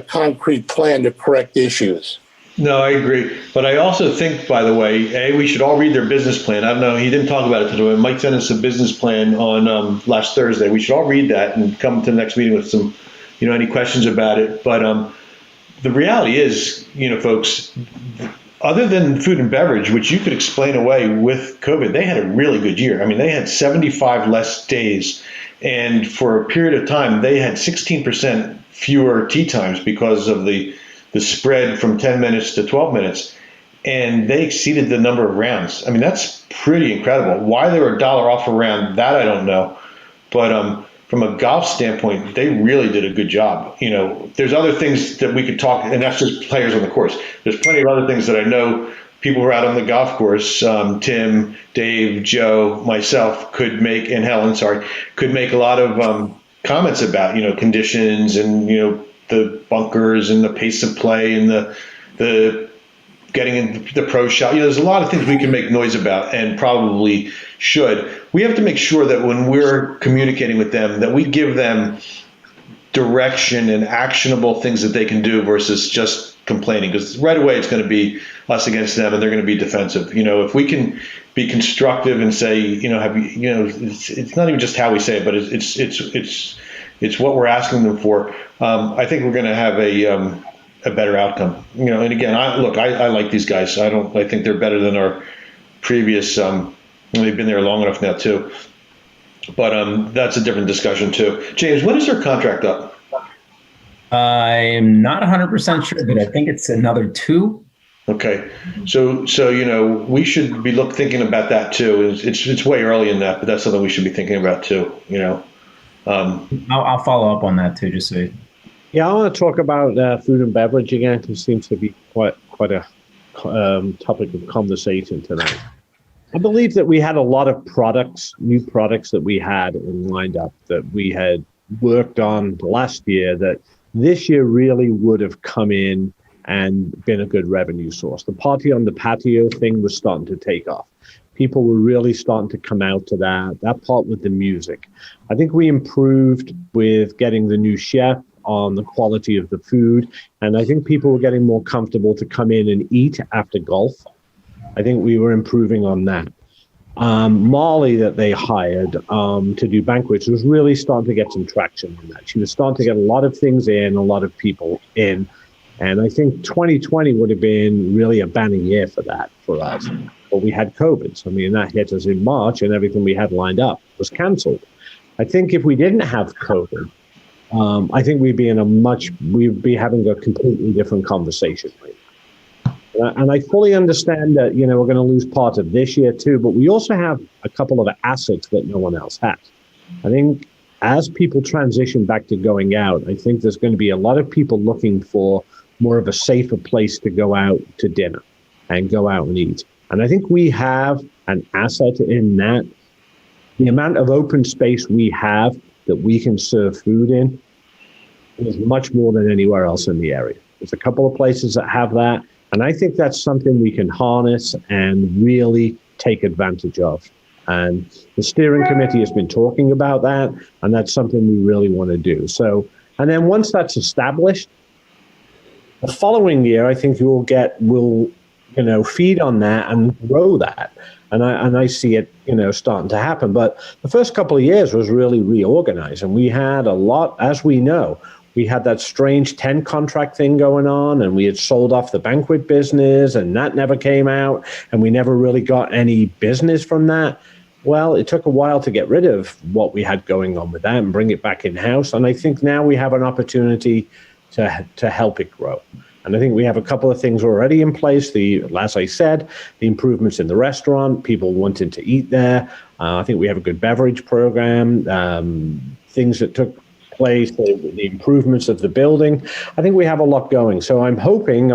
concrete plan to correct issues. No, I agree. But I also think, by the way, we should all read their business plan. I don't know, he didn't talk about it today. Mike sent us a business plan on last Thursday. We should all read that and come to the next meeting with some, any questions about it. But the reality is, folks, other than food and beverage, which you could explain away with COVID, they had a really good year. They had 75 less days. And for a period of time, they had 16% fewer tea times because of the spread from 10 minutes to 12 minutes. And they exceeded the number of rounds. That's pretty incredible. Why they were $1 off a round, that I don't know. But from a golf standpoint, they really did a good job. There's other things that we could talk, and that's just players on the course. There's plenty of other things that I know people who are out on the golf course, Tim, Dave, Joe, myself, and Helen, could make a lot of comments about, conditions and, the bunkers and the pace of play and the getting in the pro shot. There's a lot of things we can make noise about and probably should. We have to make sure that when we're communicating with them, that we give them direction and actionable things that they can do versus just complaining, because right away it's going to be us against them and they're going to be defensive. If we can be constructive and say, it's not even just how we say it, but it's what we're asking them for. I think we're going to have a better outcome. And again, I like these guys. I think they're better than our previous. They've been there long enough now too. But that's a different discussion too. James, when is their contract up? I'm not 100% sure, but I think it's another 2. Okay, so we should be thinking about that too. It's way early in that, but that's something we should be thinking about too. I'll follow up on that too, just so. Yeah, I want to talk about food and beverage again, because it seems to be quite a topic of conversation tonight. I believe that we had a lot of new products that we had lined up that we had worked on last year that this year really would have come in and been a good revenue source. The party on the patio thing was starting to take off. People were really starting to come out to that part with the music. I think we improved with getting the new chef on the quality of the food. And I think people were getting more comfortable to come in and eat after golf. I think we were improving on that. Molly that they hired to do banquets was really starting to get some traction in that. She was starting to get a lot of things in, a lot of people in. And I think 2020 would have been really a banner year for that for us. But we had COVID. So, I mean, that hit us in March and everything we had lined up was canceled. I think if we didn't have COVID, I think we'd be having a completely different conversation right now. And I fully understand that, we're going to lose part of this year too, but we also have a couple of assets that no one else has. I think as people transition back to going out, I think there's going to be a lot of people looking for more of a safer place to go out to dinner and go out and eat. And I think we have an asset in that. The amount of open space we have that we can serve food in is much more than anywhere else in the area. There's a couple of places that have that. And I think that's something we can harness and really take advantage of. And the steering committee has been talking about that, and that's something we really want to do. So, and then once that's established, the following year, I think we'll feed on that and grow that. And I see it, starting to happen. But the first couple of years was really reorganized, and we had a lot, as we know, we had that strange 10 contract thing going on, and we had sold off the banquet business, and that never came out, and we never really got any business from that. Well, it took a while to get rid of what we had going on with that and bring it back in-house. And I think now we have an opportunity to help it grow. And I think we have a couple of things already in place. As I said, the improvements in the restaurant, people wanting to eat there. I think we have a good beverage program, things that took place, the improvements of the building. I think we have a lot going. So I'm hoping,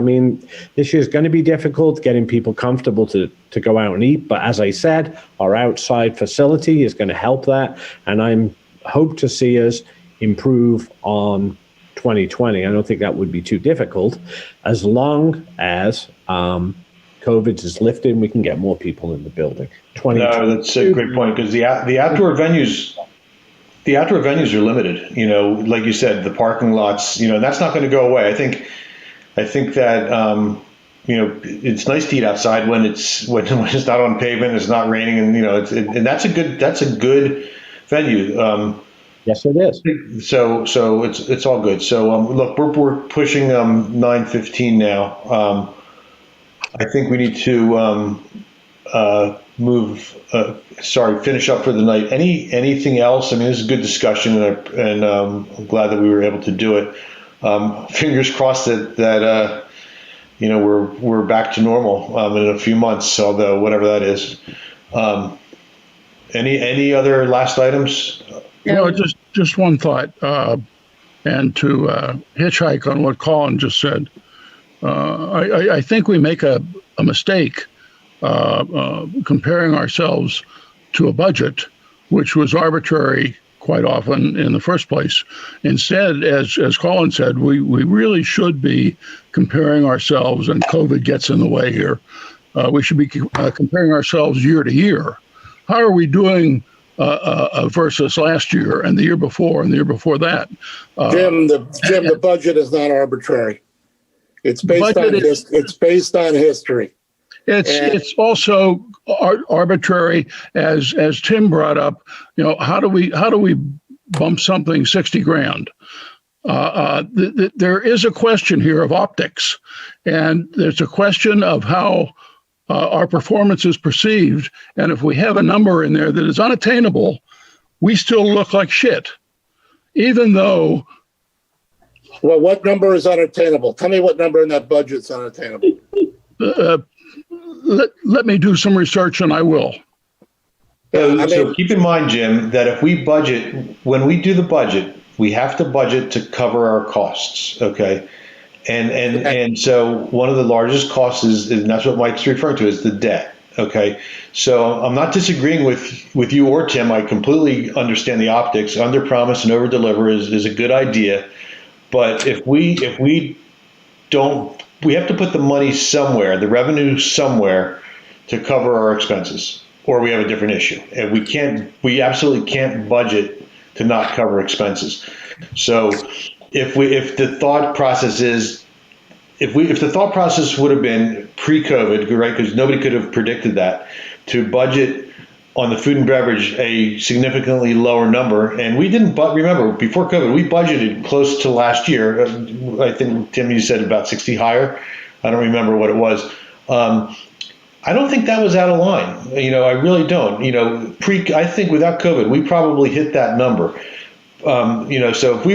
this year's going to be difficult getting people comfortable to go out and eat. But as I said, our outside facility is going to help that. And I hope to see us improve on 2020. I don't think that would be too difficult as long as COVID is lifted and we can get more people in the building. No, that's a great point, because the outdoor venues are limited. Like you said, the parking lots, that's not going to go away. I think that it's nice to eat outside when it's not on pavement, it's not raining, and that's a good venue. Yes, it is. So it's all good. So look, we're pushing 9:15 now. I think we need to finish up for the night. Anything else? This is a good discussion, and I'm glad that we were able to do it. Fingers crossed that we're back to normal in a few months, although whatever that is. Any other last items? Just one thought, and to hitchhike on what Colin just said. I think we make a mistake comparing ourselves to a budget, which was arbitrary quite often in the first place. Instead, as Colin said, we really should be comparing ourselves, and COVID gets in the way here. We should be comparing ourselves year to year. How are we doing versus last year and the year before and the year before that? Jim, the budget is not arbitrary. It's based on history. It's also arbitrary, as Tim brought up. How do we bump something 60 grand? There is a question here of optics, and there's a question of how our performance is perceived. And if we have a number in there that is unattainable, we still look like shit, even though. Well, what number is unattainable? Tell me what number in that budget is unattainable. Let me do some research, and I will. So keep in mind, Jim, that if we budget, when we do the budget, we have to budget to cover our costs. Okay. And so one of the largest costs is, and that's what Mike's referring to, is the debt. Okay. So I'm not disagreeing with you or Tim. I completely understand the optics. Under promise and over deliver is a good idea. But if we don't, we have to put the money somewhere, the revenue somewhere, to cover our expenses, or we have a different issue. And we absolutely can't budget to not cover expenses. So if the thought process is, if the thought process would have been pre-COVID, right, because nobody could have predicted that, to budget on the food and beverage a significantly lower number. And we didn't, but remember, before COVID, we budgeted close to last year. I think, Tim, you said about 60 higher. I don't remember what it was. I don't think that was out of line. I really don't. I think without COVID, we probably hit that number. So if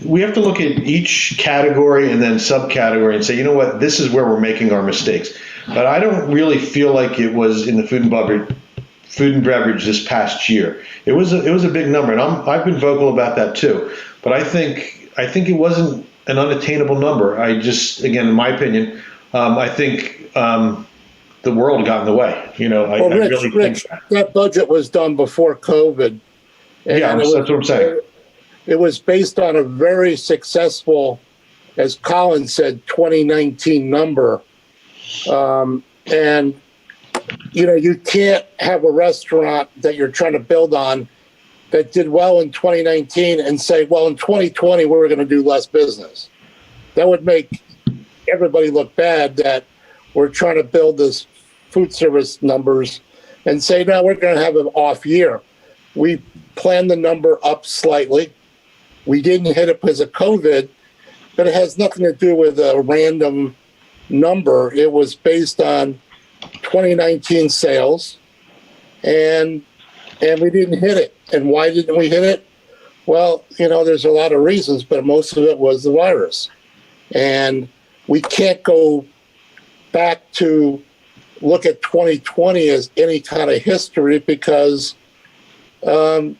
we have to look at each category and then subcategory and say, you know what, this is where we're making our mistakes. But I don't really feel like it was in the food and beverage this past year. It was a big number, and I've been vocal about that too. But I think it wasn't an unattainable number. I just, again, in my opinion, I think the world got in the way. I really think that budget was done before COVID. Yeah, that's what I'm saying. It was based on a very successful, as Colin said, 2019 number. And you can't have a restaurant that you're trying to build on that did well in 2019 and say, well, in 2020, we're going to do less business. That would make everybody look bad that we're trying to build this food service numbers and say, no, we're going to have an off year. We planned the number up slightly. We didn't hit it because of COVID, but it has nothing to do with a random number. It was based on 2019 sales, and we didn't hit it. And why didn't we hit it? Well, there's a lot of reasons, but most of it was the virus. And we can't go back to look at 2020 as any kind of history because, you're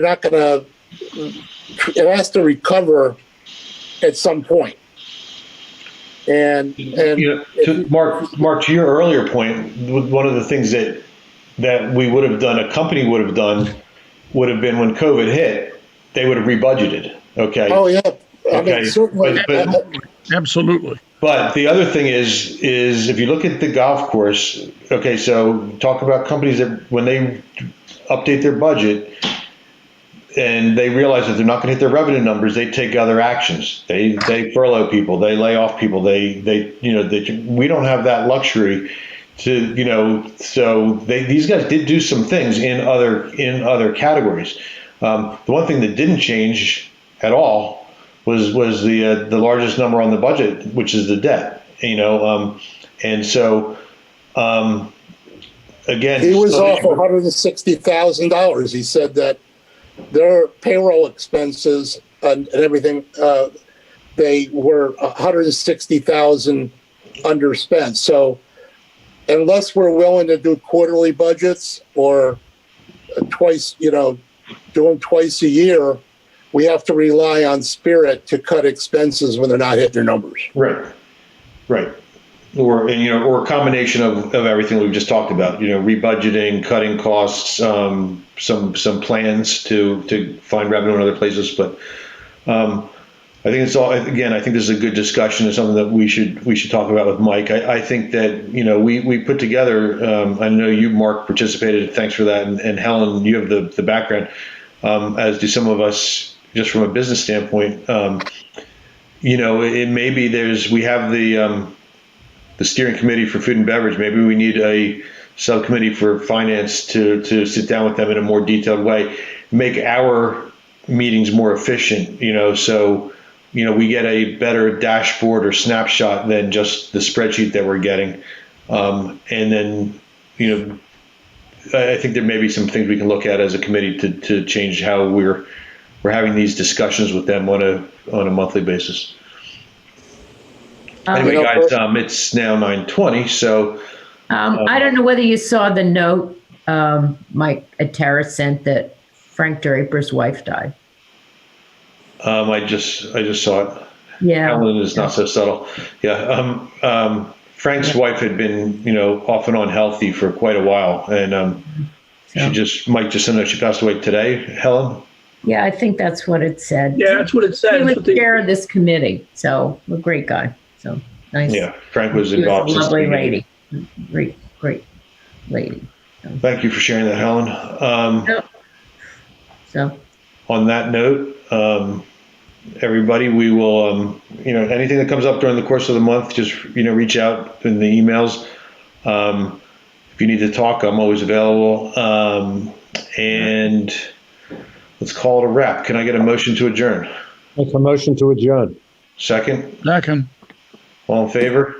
not going to, it has to recover at some point. And to Mark, to your earlier point, one of the things that we would have done, a company would have done, would have been when COVID hit, they would have rebudgeted. Okay. Oh yeah. I mean, Okay. certainly. Absolutely. But the other thing is if you look at the golf course, okay, so talk about companies that when they update their budget and they realize that they're not going to hit their revenue numbers, they take other actions. They furlough people, they lay off people, we don't have that luxury to, so these guys did do some things in other categories. The one thing that didn't change at all was the largest number on the budget, which is the debt, and so again, he was off $160,000. He said that their payroll expenses and everything, they were $160,000 underspent. So unless we're willing to do quarterly budgets or twice, doing twice a year, we have to rely on Spirit to cut expenses when they're not hitting their numbers. Right. Or a combination of everything we've just talked about. Rebudgeting, cutting costs, some plans to find revenue in other places. But I think it's all. Again, I think this is a good discussion. It's something that we should talk about with Mike. I think that we put together. I know you, Mark, participated. Thanks for that. And Helen, you have the background, as do some of us. Just from a business standpoint, it may be we have the steering committee for food and beverage. Maybe we need a subcommittee for finance to sit down with them in a more detailed way, make our meetings more efficient, so, we get a better dashboard or snapshot than just the spreadsheet that we're getting. And then, I think there may be some things we can look at as a committee to change how we're having these discussions with them on a monthly basis. Anyway, guys, it's now 9:20, so. I don't know whether you saw the note Mike Atara sent that Frank Draper's wife died. I just saw it. Yeah. Helen is not so subtle. Yeah. Frank's wife had been, off and on healthy for quite a while, and Mike just sent out. She passed away today. Helen. Yeah, I think that's what it said. Yeah, that's what it said. He was chair of this committee, so a great guy. So nice. Yeah, Frank was She involved. was a lovely lady. Great lady. Thank you for sharing that, Helen. So on that note, everybody, we will, anything that comes up during the course of the month, just, reach out in the emails. If you need to talk, I'm always available. And let's call it a wrap. Can I get a motion to adjourn? Make a motion to adjourn. Second? Second. All in favor?